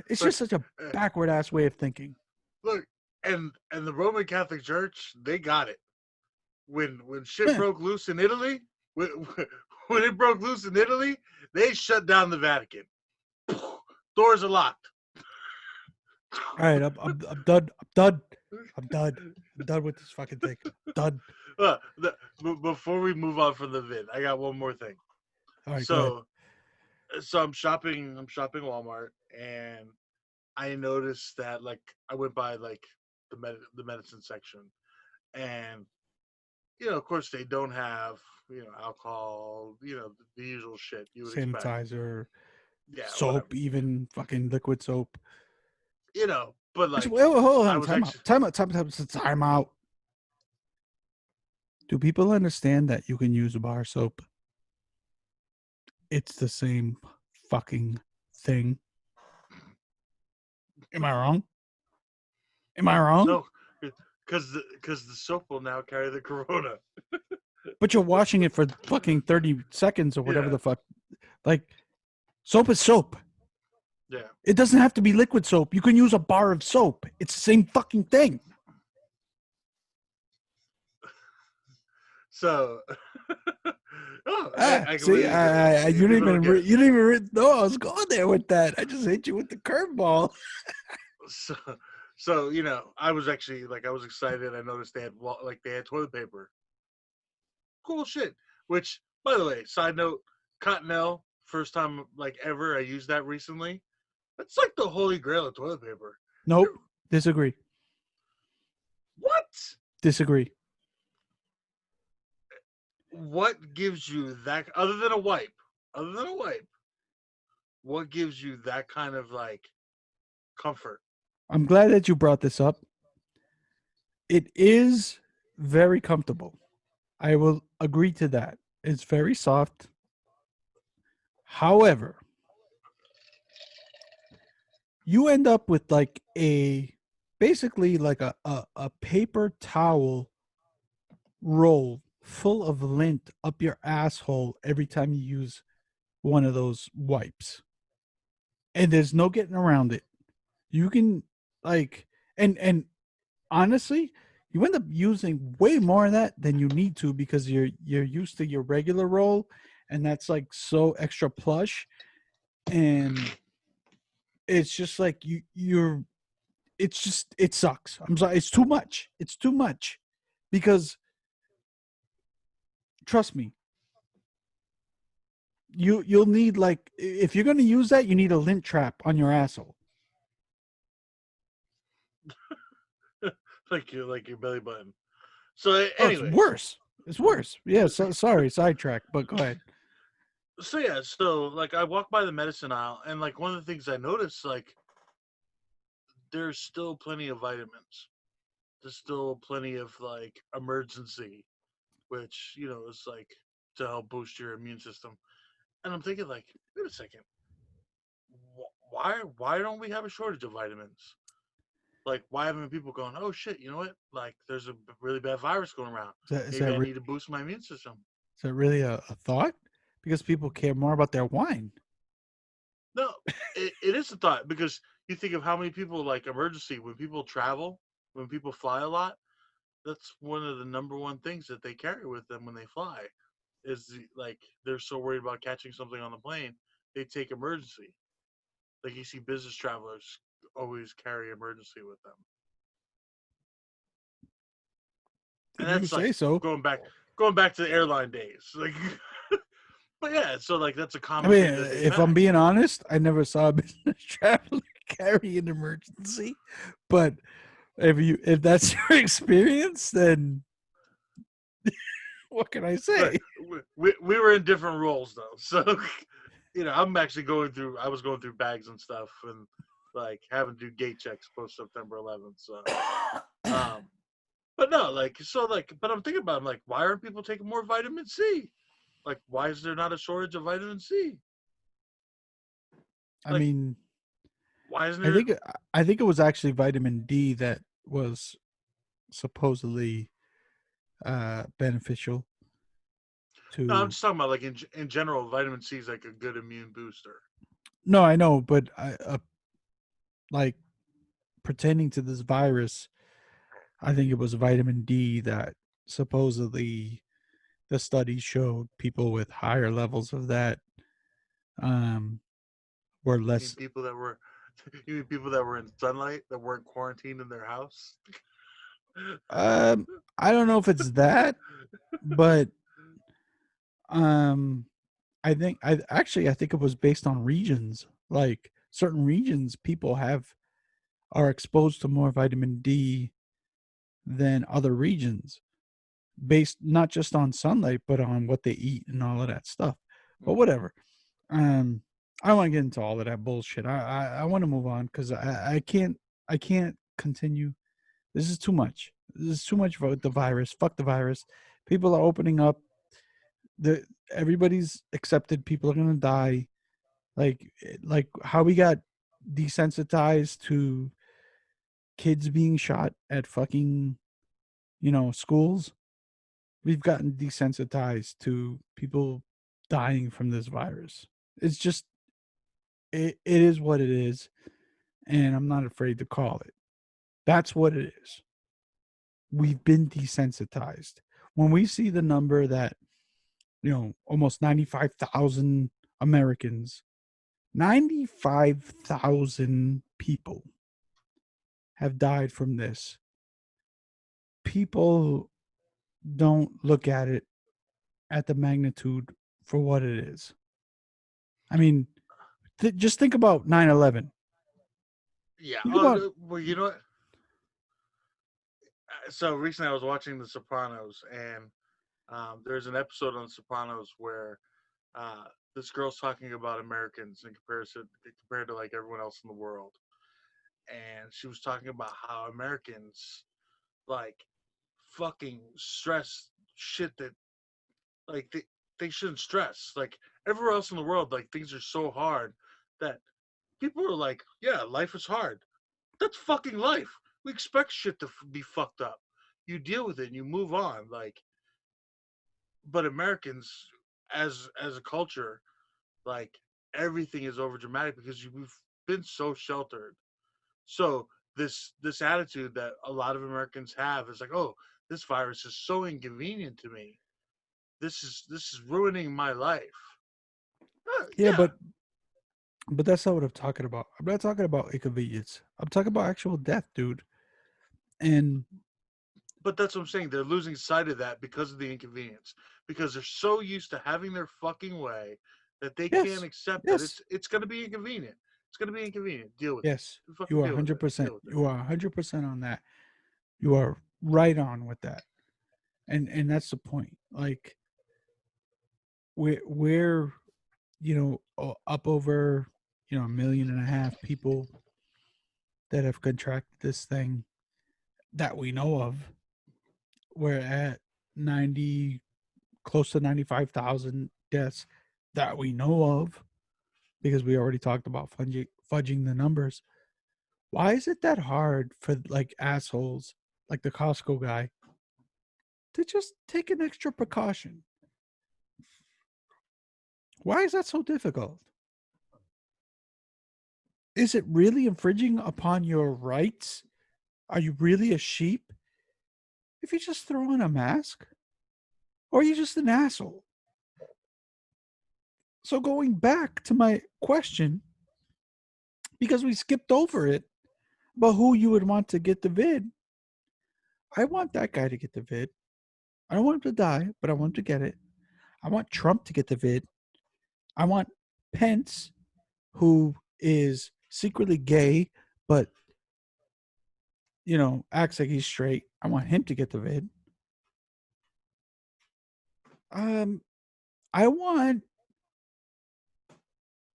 It's Look, just such a backward ass way of thinking. look, and the Roman Catholic Church, they got it. When shit broke loose in Italy, when, when it broke loose in Italy, they shut down the Vatican. Doors are locked. All right, I'm done. I'm done. I'm done. I'm done with this fucking thing. I'm done. Before we move on from the vid, I got one more thing. All right, go ahead. So I'm shopping Walmart, and I noticed that, like, I went by like the medicine section, and of course they don't have alcohol, the usual shit you would expect. Sanitizer, Yeah, whatever. soap, even fucking liquid soap. But Which, like, hold I on, was time out, actually time out. Do people understand that you can use a bar soap? It's the same fucking thing. Am I wrong? Am I wrong? no, because the soap will now carry the corona. But you're washing it for fucking 30 seconds or whatever Yeah, the fuck. Like, soap is soap. yeah. It doesn't have to be liquid soap. You can use a bar of soap. It's the same fucking thing. So, I See, completely agree. you didn't People don't even, get it. you didn't even know I was going there with that. I just hit you with the curveball. So, so I was actually like, I was excited. I noticed they had toilet paper. Cool shit. Which, by the way, side note, Cottonelle, first time like ever I used that recently. That's like the holy grail of toilet paper. Nope. Disagree. What? Disagree. What gives you that other than a wipe? Other than a wipe, what gives you that kind of like comfort? I'm glad that you brought this up. It is very comfortable. I will agree to that. It's very soft. However, you end up with like a basically like a paper towel roll full of lint up your asshole every time you use one of those wipes. And there's no getting around it. You can like and honestly, you end up using way more of that than you need to because you're used to your regular roll and that's like so extra plush and it's just like you're it's just it sucks. I'm sorry, it's too much. It's too much because trust me, you'll need like if you're gonna use that, you need a lint trap on your asshole. like your belly button. So, Oh, it's anyways, worse. It's worse. Yeah. So, sorry, sidetrack, but go ahead. so yeah, so like I walk by the medicine aisle, and like one of the things I noticed, like there's still plenty of vitamins. There's still plenty of like emergency, which is like to help boost your immune system. And I'm thinking like, wait a second, why don't we have a shortage of vitamins? Like, why haven't people going, oh shit, you know what? Like, there's a really bad virus going around. Is Maybe that I need to boost my immune system. is that really a thought? Because people care more about their wine. No, it is a thought because you think of how many people like emergency when people travel, when people fly a lot. That's one of the number one things that they carry with them when they fly. Like they're so worried about catching something on the plane, they take emergency. Like you see business travelers always carry emergency with them, and If you that's like say so. going back going back to the airline days. Like, but yeah, so like that's a I common mean, thing that they if I'm pack. being honest, I never saw a business traveler carry an emergency. But if that's your experience, then what can I But say? we were in different roles though, so I'm actually going through. I was going through bags and stuff, and like having to do gate checks post September 11th. So, um, but no, like so, like, but I'm thinking about. It, I'm like, why aren't people taking more vitamin C? Like, why is there not a shortage of vitamin C? I Like, mean, why isn't I there? think I think it was actually vitamin D that was supposedly beneficial No, I'm to. just talking about like in general, vitamin C is like a good immune booster. No, I know, but like pertaining to this virus, I think it was vitamin D that supposedly the studies showed people with higher levels of that um, were You mean less. people that were, you mean people that were in sunlight that weren't quarantined in their house? Um, I don't know if it's that, but um, I think it was based on regions. Like certain regions, people are exposed to more vitamin D than other regions, based not just on sunlight, but on what they eat and all of that stuff. But Mm. whatever. Um, I don't want to get into all of that bullshit. I want to move on because I can't continue. This is too much. This is too much for the virus. Fuck the virus. People are opening up. The Everybody's accepted. People are gonna die. Like how we got desensitized to kids being shot at fucking schools. We've gotten desensitized to people dying from this virus. It's just it is what it is, and I'm not afraid to call it. That's what it is. We've been desensitized. When we see the number that, almost 95,000 Americans, 95,000 people have died from this, people don't look at it at the magnitude for what it is. I mean, just think about 9/11. Yeah. Think about Oh, well, you know what? So recently I was watching The Sopranos, and there's an episode on The Sopranos where uh, this girl's talking about Americans in comparison compared to like everyone else in the world, and she was talking about how Americans like fucking stress shit that like they shouldn't stress. Like everywhere else in the world, like things are so hard that people are like, yeah, life is hard. That's fucking life. We expect shit to be fucked up. You deal with it and you move on. Like, but Americans, as a culture, like everything is over dramatic because we've been so sheltered. So this attitude that a lot of Americans have is like, oh, this virus is so inconvenient to me. This is ruining my life. Yeah, Yeah, but that's not what I'm talking about. I'm not talking about inconvenience. I'm talking about actual death, dude. And but that's what I'm saying. They're losing sight of that because of the inconvenience. Because they're so used to having their fucking way that they can't yes, accept that yes, it's gonna be inconvenient. It's gonna be inconvenient. Deal with it. yes, you Fucking are deal with it. 100%. Deal with it. You are 100% on that. You are right on with that. And that's the point. Like we're up over 1.5 million people that have contracted this thing that we know of. We're at 90, close to 95,000 deaths that we know of because we already talked about fudging the numbers. Why is it that hard for like assholes like the Costco guy to just take an extra precaution? Why is that so difficult? Is it really infringing upon your rights? Are you really a sheep if you just throw on a mask? Or are you just an asshole? So, going back to my question, because we skipped over it, about who you would want to get the vid, I want that guy to get the vid. I don't want him to die, but I want him to get it. I want Trump to get the vid. I want Pence, who is secretly gay, but acts like he's straight. I want him to get the vid. I want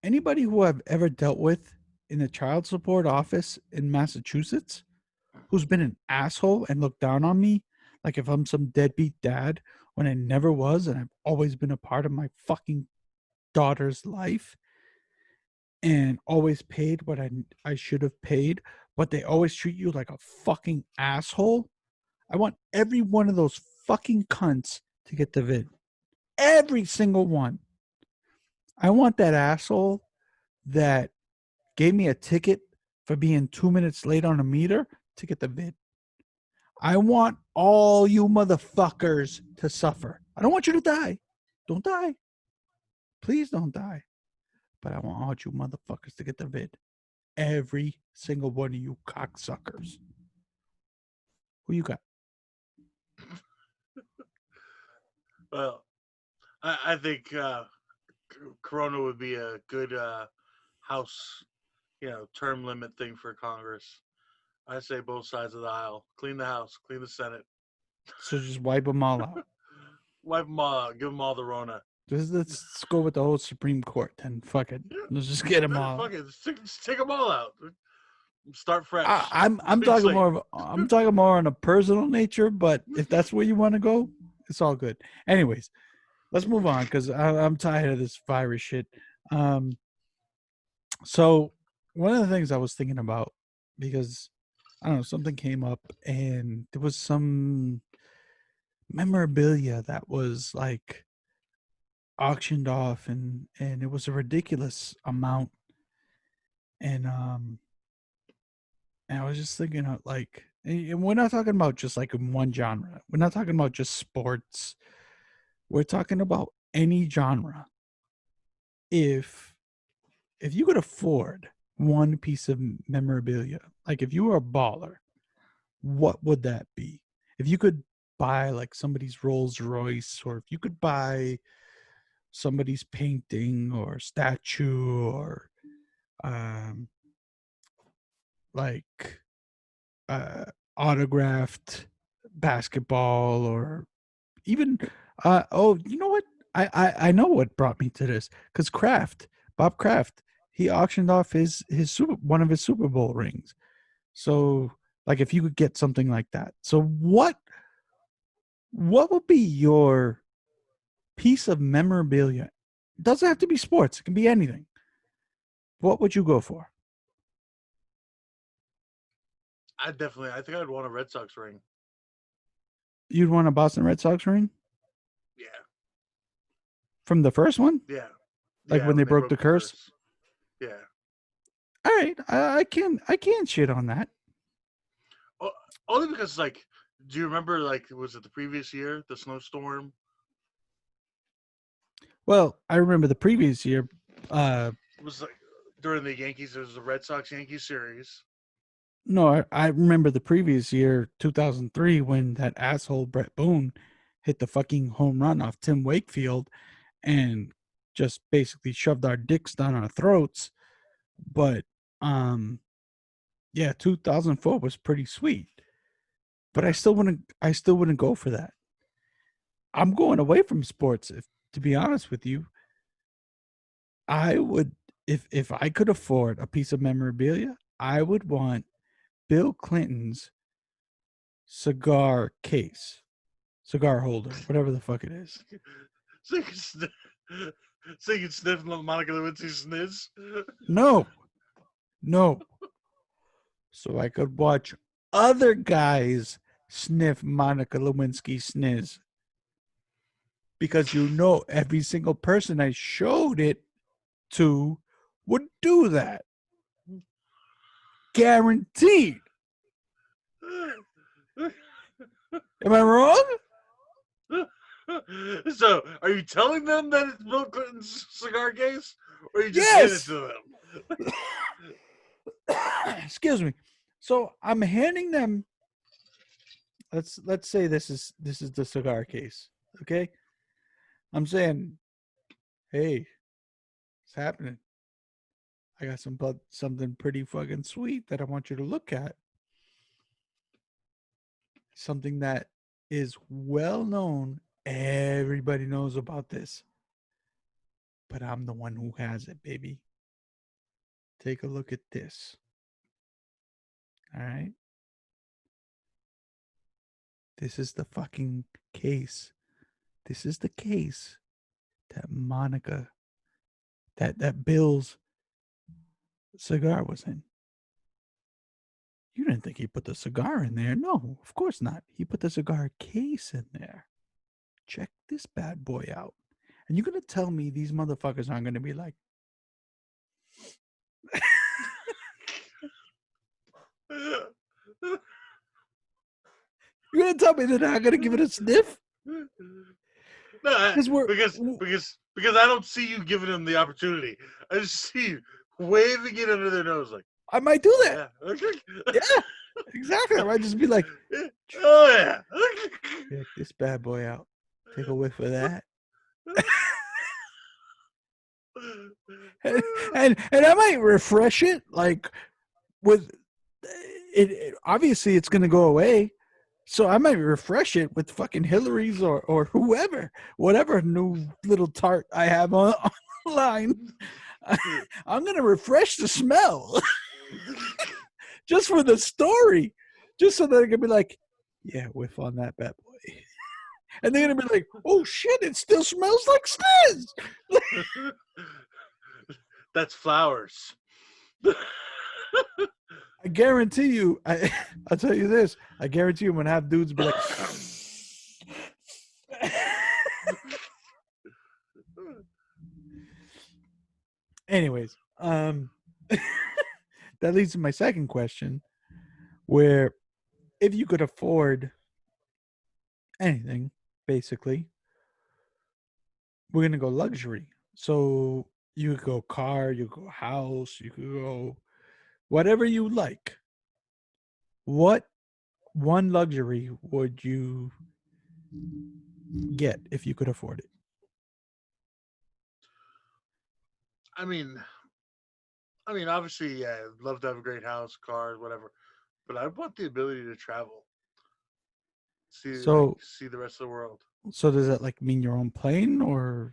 anybody who I've ever dealt with in the child support office in Massachusetts who's been an asshole and looked down on me, like if I'm some deadbeat dad when I never was and I've always been a part of my fucking daughter's life and always paid what I should have paid, but they always treat you like a fucking asshole. I want every one of those fucking cunts to get the vid. Every single one. I want that asshole that gave me a ticket for being 2 minutes late on a meter to get the vid. I want all you motherfuckers to suffer. I don't want you to die. Don't die. Please don't die. But I want all you motherfuckers to get the vid. Every single one of you cocksuckers. Who you got? Well, I think Corona would be a good House, term limit thing for Congress. I say both sides of the aisle. Clean the House, clean the Senate. So just wipe them all out. Wipe them all out. Give them all the Rona. Let's go with the whole Supreme Court then. Fuck it. Let's just get them all. Fuck it. Just take them all out. Start fresh. I'm Clean talking slate. more. I'm talking more on a personal nature. But if that's where you want to go, it's all good. Anyways, let's move on because I'm tired of this virus shit. So one of the things I was thinking about because I don't know something came up and there was some memorabilia that was like auctioned off and it was a ridiculous amount and and I was just thinking of like and we're not talking about just like in one genre. We're not talking about just sports. We're talking about any genre. If you could afford one piece of memorabilia, like if you were a baller, what would that be? If you could buy like somebody's Rolls Royce, or if you could buy somebody's painting or statue or um like uh autographed basketball or even you know what? I know what brought me to this because Bob Kraft, he auctioned off one of his Super Bowl rings. So like if you could get something like that. So what would be your piece of memorabilia? It doesn't have to be sports, it can be anything. What would you go for? I think I'd want a Red Sox ring. You'd want a Boston Red Sox ring Yeah, from the first one, yeah, like yeah. when they When they broke the broke the curse. curse. Yeah. All right, I can't shit on that. O- Only because like, do you remember like was it the previous year the snowstorm? Well, I remember the previous year. Uh, It was like during the Yankees. There was the Red Sox Yankees series. no, I remember the previous year, 2003, when that asshole Brett Boone hit the fucking home run off Tim Wakefield and just basically shoved our dicks down our throats. But um, yeah, 2004 was pretty sweet. But Yeah. I still wouldn't go for that. I'm going away from sports. If to be honest with you, I would if I could afford a piece of memorabilia, I would want Bill Clinton's cigar case, cigar holder, whatever the fuck it is. So you can sniff, so you can sniff Monica Lewinsky's sniz. No, no. So I could watch other guys sniff Monica Lewinsky sniz because every single person I showed it to would do that. Guaranteed. Am I wrong? So, are you telling them that it's Bill Clinton's cigar case, or you just hand it Yes. to them? Excuse me. So I'm handing them. Let's say this is the cigar case. Okay. I'm saying, hey, it's happening. I got something pretty fucking sweet that I want you to look at. Something that is well known. Everybody knows about this, but I'm the one who has it, baby. Take a look at this. All right. This is the fucking case. This is the case that Monica, that Bill's cigar was in. You didn't think he put the cigar in there? No, of course not. He put the cigar case in there. Check this bad boy out. And you're gonna tell me these motherfuckers aren't gonna be like, you're gonna tell me they're not gonna give it a sniff? No, Because we're because I don't see you giving them the opportunity. I just see you waving it under their nose, like, I might do oh that. yeah, Yeah, exactly. I might just be like, oh yeah. check this bad boy out. Take a whiff of that. And I might refresh it like with it obviously it's gonna go away. So I might refresh it with fucking Hillary's or whoever, whatever new little tart I have online. I'm gonna refresh the smell just for the story, just so that I can be like, yeah, whiff on that bad boy, and they're gonna be like, oh shit, it still smells like Stiz. That's flowers. I guarantee you, I'll tell you this, I guarantee you, I'm gonna have dudes be like. Anyways, that leads to my second question, where if you could afford anything, basically, we're gonna go luxury. So you could go car, you could go house, you could go whatever you like. What one luxury would you get if you could afford it? I mean, obviously, yeah, I'd love to have a great house, cars, whatever. But I want the ability to travel, So see the rest of the world. so does that like mean your own plane or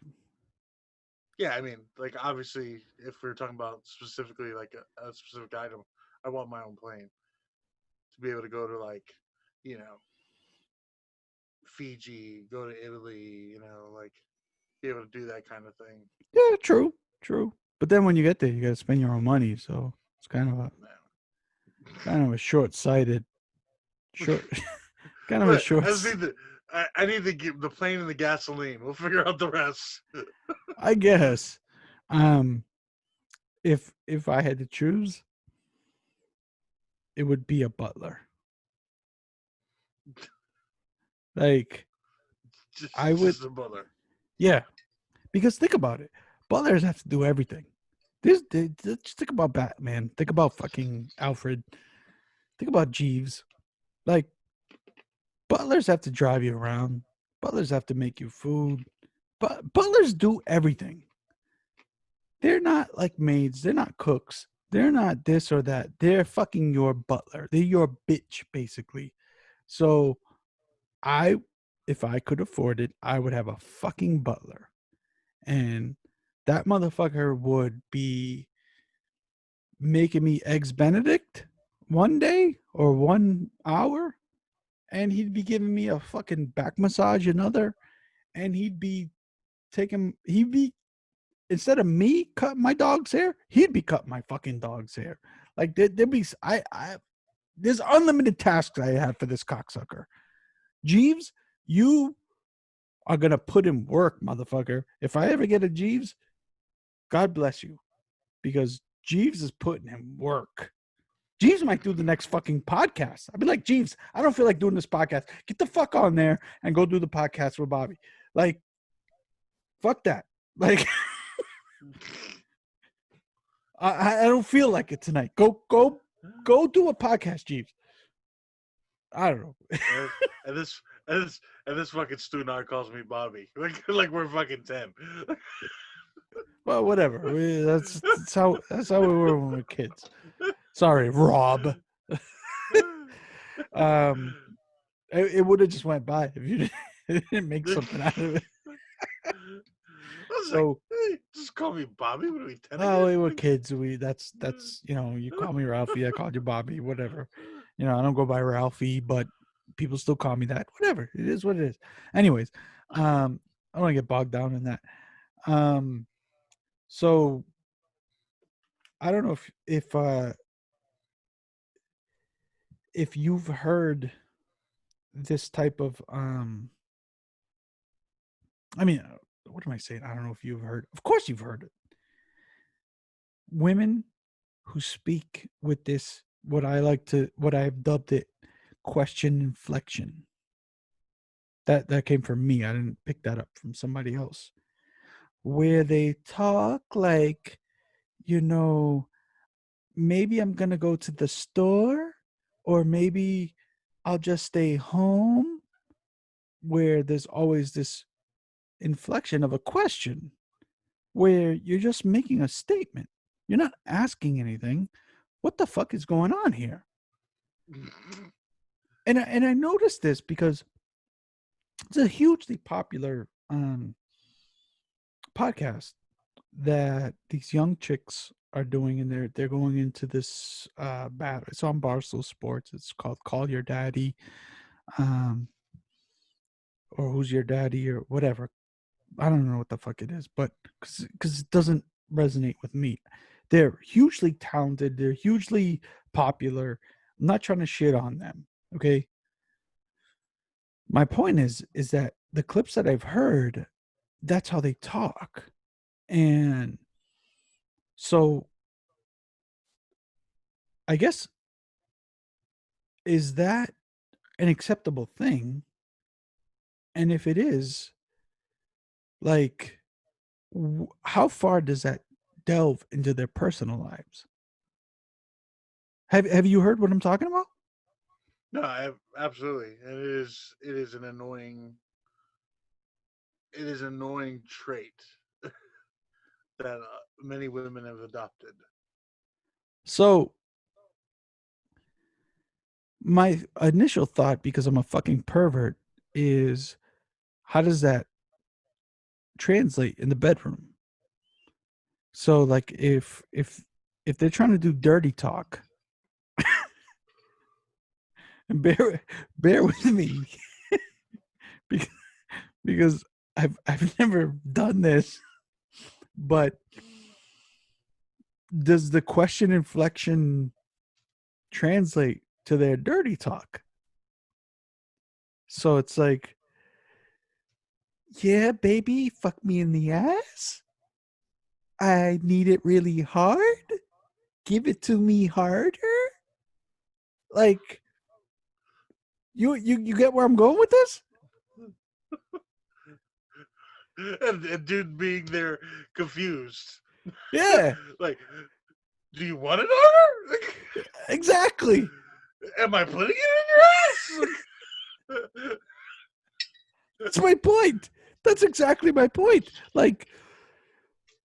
Yeah, I mean, like obviously, if we're talking about specifically like a specific item, I want my own plane to be able to go to like, you know, Fiji, go to Italy, like be able to do that kind of thing. yeah, true, true. But then when you get there, you got to spend your own money, so it's kind of a No. Kind of a short-sighted, short, kind of a Look, I short. just need the. I need to get the plane and the gasoline. We'll figure out the rest. I guess. Um, if I had to choose, it would be a butler. Like I would, Just a butler. yeah. Because think about it, butlers have to do everything. Just think about Batman. Think about fucking Alfred. Think about Jeeves. Like butlers have to drive you around. Butlers have to make you food. But butlers do everything. They're not like maids. They're not cooks. They're not this or that. They're fucking your butler. They're your bitch, basically. So I, if I could afford it, I would have a fucking butler. And that motherfucker would be making me eggs Benedict one day or 1 hour, and he'd be giving me a fucking back massage another, and he'd be instead of me cutting my dog's hair, he'd be cutting my fucking dog's hair. Like there'd be there's unlimited tasks I have for this cocksucker. Jeeves, you are gonna put in work, motherfucker. If I ever get a Jeeves, God bless you, because Jeeves is putting in work. Jeeves might do the next fucking podcast. I'd be like, Jeeves, I don't feel like doing this podcast. Get the fuck on there and go do the podcast with Bobby. Like, fuck that. Like, I don't feel like it tonight. Go do a podcast, Jeeves. I don't know. And this and this fucking student calls me Bobby. Like we're fucking 10. Well, whatever. That's how we were when we were kids. Sorry, Rob. um, it would have just went by if you didn't make something out of it. I was So, like, hey, just call me Bobby. What are we 10 oh, we again? were kids. That's you call me Ralphie, I called you Bobby, whatever. I don't go by Ralphie, but people still call me that. Whatever. It is what it is. Anyways, I don't want to get bogged down in that. So I don't know if you've heard this type of I mean, what am I saying? I don't know if you've heard. Of course you've heard it. Women who speak with this, what I've dubbed it, question inflection. That came from me. I didn't pick that up from somebody else. Where they talk like, maybe I'm gonna go to the store, or maybe I'll just stay home. Where there's always this inflection of a question, where you're just making a statement. You're not asking anything. What the fuck is going on here? And I noticed this because it's a hugely popular podcast that these young chicks are doing, and they're going into this battle. It's on Barstool Sports. It's called Call Your Daddy, um, or Who's Your Daddy, or whatever. I don't know what the fuck it is, but because it doesn't resonate with me. They're hugely talented. They're hugely popular. I'm not trying to shit on them. Okay. My point is that the clips that I've heard, that's how they talk. And so I guess, is that an acceptable thing? And if it is, like, how far does that delve into their personal lives? Have you heard what I'm talking about? No, absolutely, and it is an annoying trait that many women have adopted. So my initial thought, because I'm a fucking pervert, is how does that translate in the bedroom? So like if they're trying to do dirty talk, and bear with me, because I've never done this, but does the question inflection translate to their dirty talk. So it's like, yeah, baby, fuck me in the ass. I need it really hard. Give it to me harder. Like, you get where I'm going with this? And dude being there confused. Yeah, Like, do you want it harder? exactly. Am I putting it in your ass? That's my point. That's exactly my point. Like,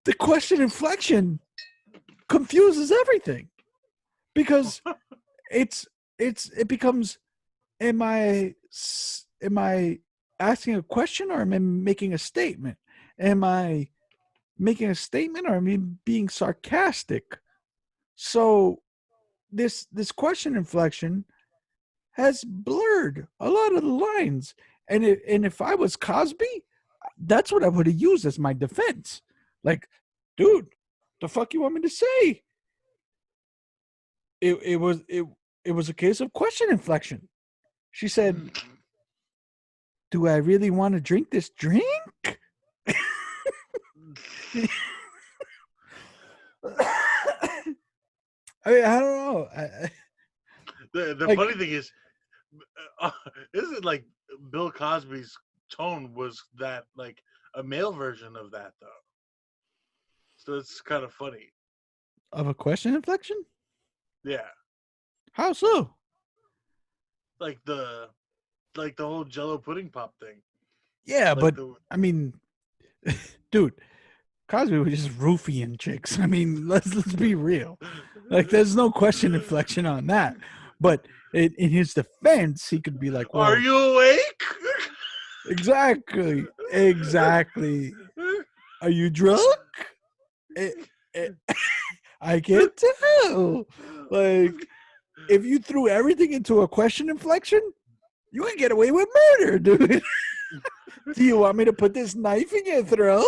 the question inflection confuses everything because it becomes, am I asking a question or am I making a statement? Am I making a statement or am I being sarcastic? So this question inflection has blurred a lot of the lines. And if I was Cosby, that's what I would have used as my defense. Like, dude, the fuck you want me to say? It was a case of question inflection. She said, "Do I really want to drink this drink?" I mean, I don't know. The Like, funny thing is, isn't like Bill Cosby's tone was that like a male version of that though. So it's kind of funny. of a question inflection? Yeah, How so? like the whole Jello pudding pop thing. Yeah, Like but the I mean, dude, Cosby was just roofing chicks. I mean, let's be real. Like, there's no question inflection on that. But in his defense, he could be like, Are "Well, you awake? exactly. Are you drunk? Eh, eh, I can't tell. Like, if you threw everything into a question inflection, you can get away with murder, dude. Do you want me to put this knife in your throat?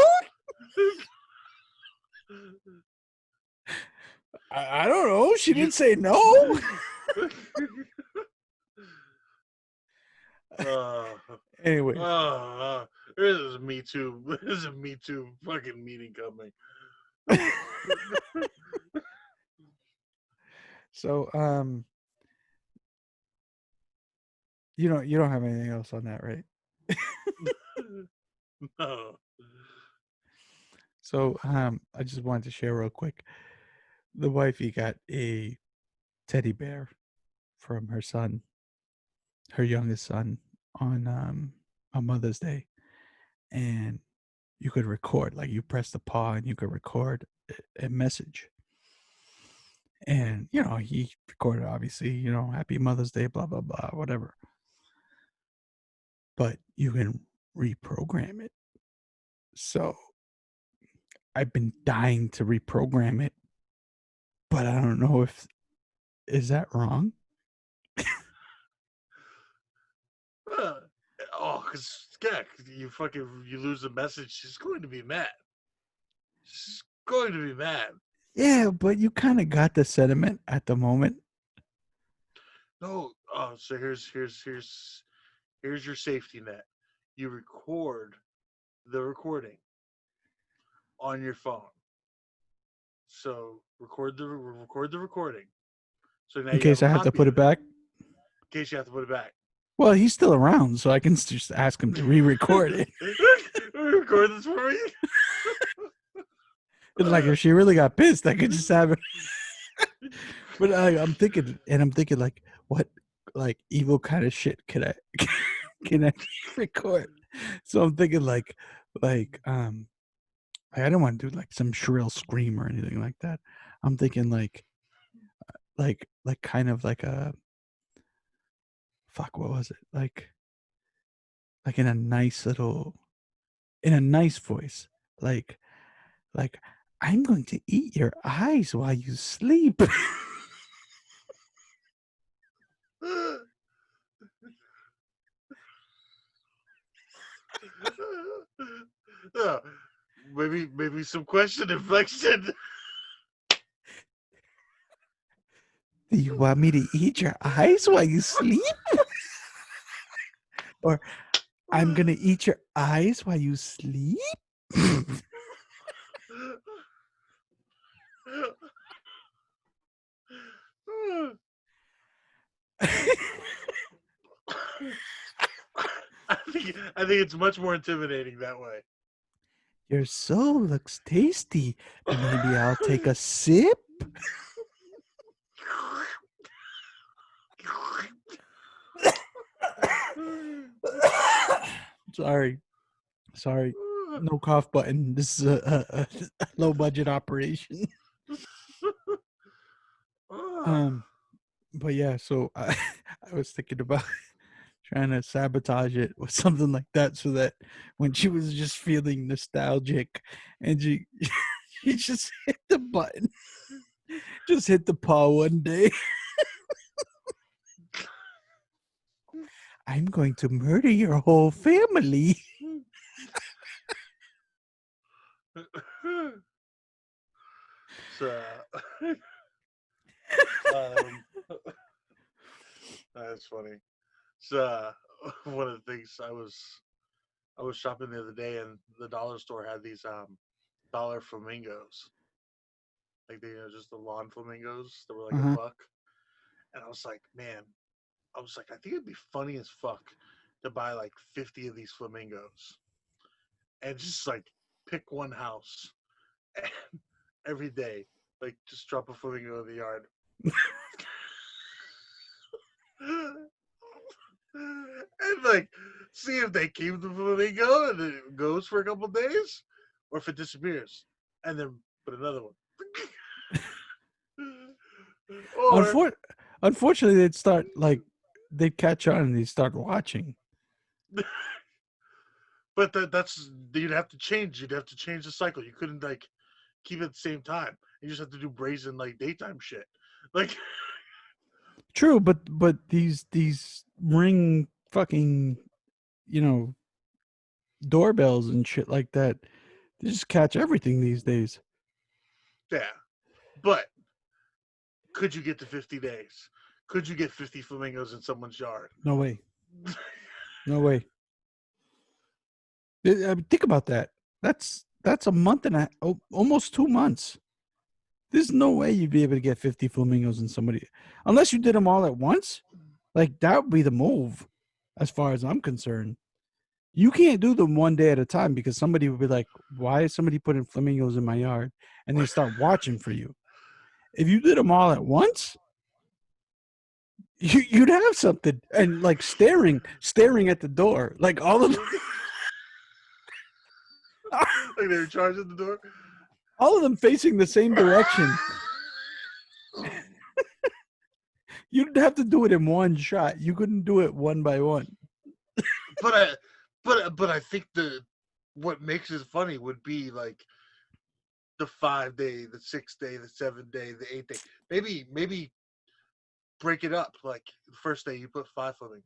I don't know. She You. didn't say no. uh, Anyways, this is Me Too. This is a Me Too fucking meeting coming. so you don't have anything else on that, right? No. So I just wanted to share real quick. The wifey got a teddy bear from her son, her youngest son, on Mother's Day, and you could record, like you press the paw and you could record a message. And he recorded, obviously, Happy Mother's Day, blah blah blah, whatever. But you can reprogram it. So I've been dying to reprogram it, but I don't know if is that wrong. Uh, because you lose the message. She's going to be mad. She's going to be mad. Yeah, but you kind of got the sentiment at the moment. No. So here's your safety net. You record the recording on your phone. So record the recording. So now In you have case a I have to copy put of it it back. in case you have to put it back. Well, he's still around, so I can just ask him to re-record it. Record this for me. And like, if she really got pissed, I could just have it. But I'm thinking, like, what, like, evil kind of shit can I record? So I'm thinking, I don't want to do like some shrill scream or anything like that. I'm thinking kind of like a fuck. What was it like in a nice voice, like I'm going to eat your eyes while you sleep. Yeah, maybe some question inflection. Do you want me to eat your eyes while you sleep? Or I'm gonna eat your eyes while you sleep? I think it's much more intimidating that way. Your soul looks tasty. Maybe I'll take a sip. Sorry. No cough button. This is a low budget operation. But yeah, so I was thinking about trying to sabotage it with something like that so that when she was just feeling nostalgic and she just hit the button, just hit the paw one day. I'm going to murder your whole family. So, that's funny. So, one of the things I was shopping the other day, and the dollar store had these dollar flamingos, like they just the lawn flamingos that were like Uh-huh. $1, and I was like, man, I was like, I think it'd be funny as fuck to buy like 50 of these flamingos and just like pick one house every day, like just drop a flamingo in the yard. And like see if they keep the flamingo and it goes for a couple days, or if it disappears, and then put another one. Or Unfor- Unfortunately, they'd catch on and they'd start watching. but that's you'd have to change. You'd have to change the cycle. You couldn't like keep it at the same time. You just have to do brazen like daytime shit. Like True, but these ring fucking, you know, doorbells and shit like that, they just catch everything these days. yeah, but could you get to 50 days? Could you get 50 flamingos in someone's yard? No way. No way. I mean, think about that. That's a month and almost 2 months. There's no way you'd be able to get 50 flamingos in somebody, unless you did them all at once. Like that would be the move, as far as I'm concerned. You can't do them one day at a time because somebody would be like, "Why is somebody putting flamingos in my yard?" And they start watching for you. If you did them all at once, you'd have something and like staring at the door, like all of them, Like they were charging the door. all of them facing the same direction. You'd have to do it in one shot. You couldn't do it one by one. But but I think the what makes it funny would be like the 5 day, the 6 day, the 7 day, the 8 day. Maybe break it up. Like the first day you put 5 flamingos,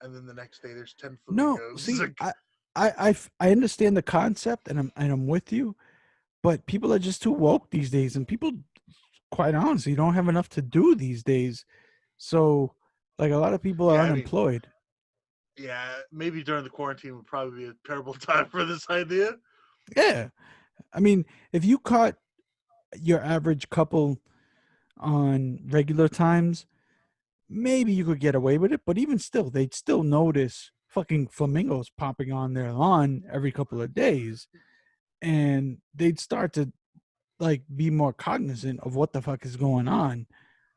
and then the next day there's 10 No, flamingos. see, Like, I understand the concept and I'm with you, but people are just too woke these days, and people, quite honestly, don't have enough to do these days. So, like, a lot of people are yeah, I mean, unemployed. yeah, maybe during the quarantine would probably be a terrible time for this idea. Yeah, I mean, if you caught your average couple on regular times, maybe you could get away with it. But even still, they'd still notice fucking flamingos popping on their lawn every couple of days, and they'd start to like be more cognizant of what the fuck is going on.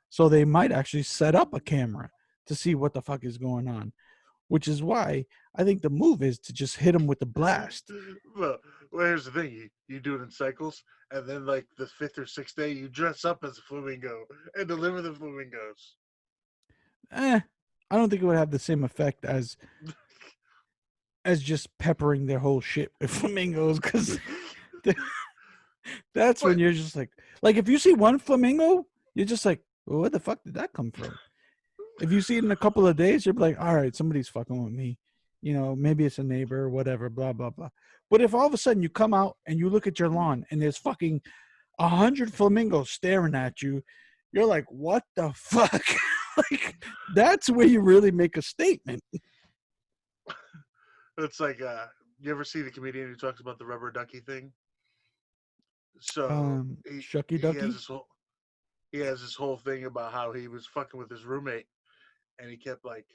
So they might actually set up a camera to see what the fuck is going on, which is why I think the move is to just hit them with the blast. well, well, here's the thing: you do it in cycles, and then like the 5th or 6th day, you dress up as a flamingo and deliver the flamingos. I don't think it would have the same effect as just peppering their whole shit with flamingos, because that's when But you're just like if you see one flamingo, you're just like, well, where the fuck did that come from? If you see it in a couple of days, you're like, all right, somebody's fucking with me. You know, maybe it's a neighbor or whatever, blah, blah, blah. But if all of a sudden you come out and you look at your lawn and there's fucking 100 flamingos staring at you, you're like, what the fuck? Like, that's where you really make a statement. It's like, you ever see the comedian who talks about the rubber ducky thing? So Shucky he has Ducky. this whole thing about how he was fucking with his roommate, and he kept like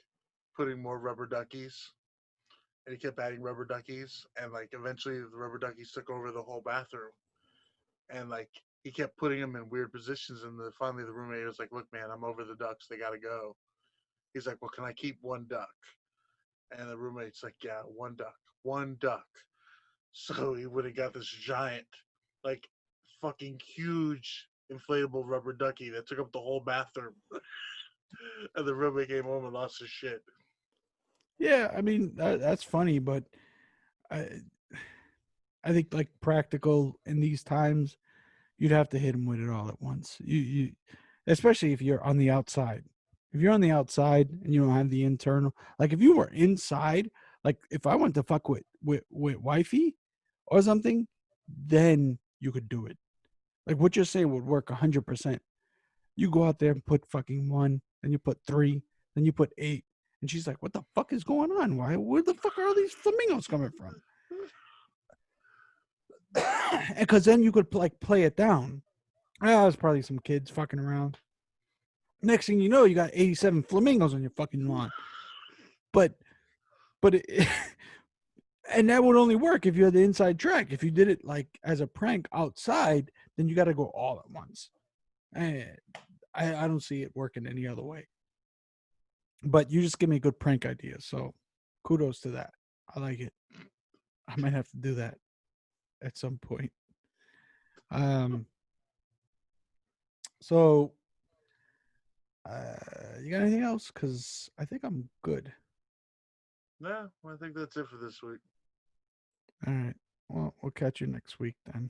putting more rubber duckies, and he kept adding rubber duckies, and like eventually the rubber duckies took over the whole bathroom, and like he kept putting them in weird positions, and finally the roommate was like, "Look, man, I'm over the ducks. They gotta go." He's like, "Well, can I keep one duck?" And the roommate's like, "Yeah, one duck, one duck." So he would have got this giant, like, fucking huge inflatable rubber ducky that took up the whole bathroom. And the roommate came home and lost his shit. Yeah, I mean that's funny, but I I think like practical in these times, you'd have to hit him with it all at once. You especially if you're on the outside. If you're on the outside and you don't have the internal, like if you were inside, like if I went to fuck with wifey or something, then you could do it. Like what you're saying would work 100%. You go out there and put fucking one, then you put three, then you put eight, and she's like, "What the fuck is going on? Why? Where the fuck are all these flamingos coming from?" Because then you could like play it down. Ah, there's probably some kids fucking around. Next thing you know, you got 87 flamingos on your fucking lawn. But it, and that would only work if you had the inside track. If you did it like as a prank outside, then you got to go all at once. And I don't see it working any other way. But you just give me a good prank idea, so kudos to that. I like it. I might have to do that at some point. Um. So, you got anything else? Because I think I'm good. No, I think that's it for this week. All right. Well, we'll catch you next week then.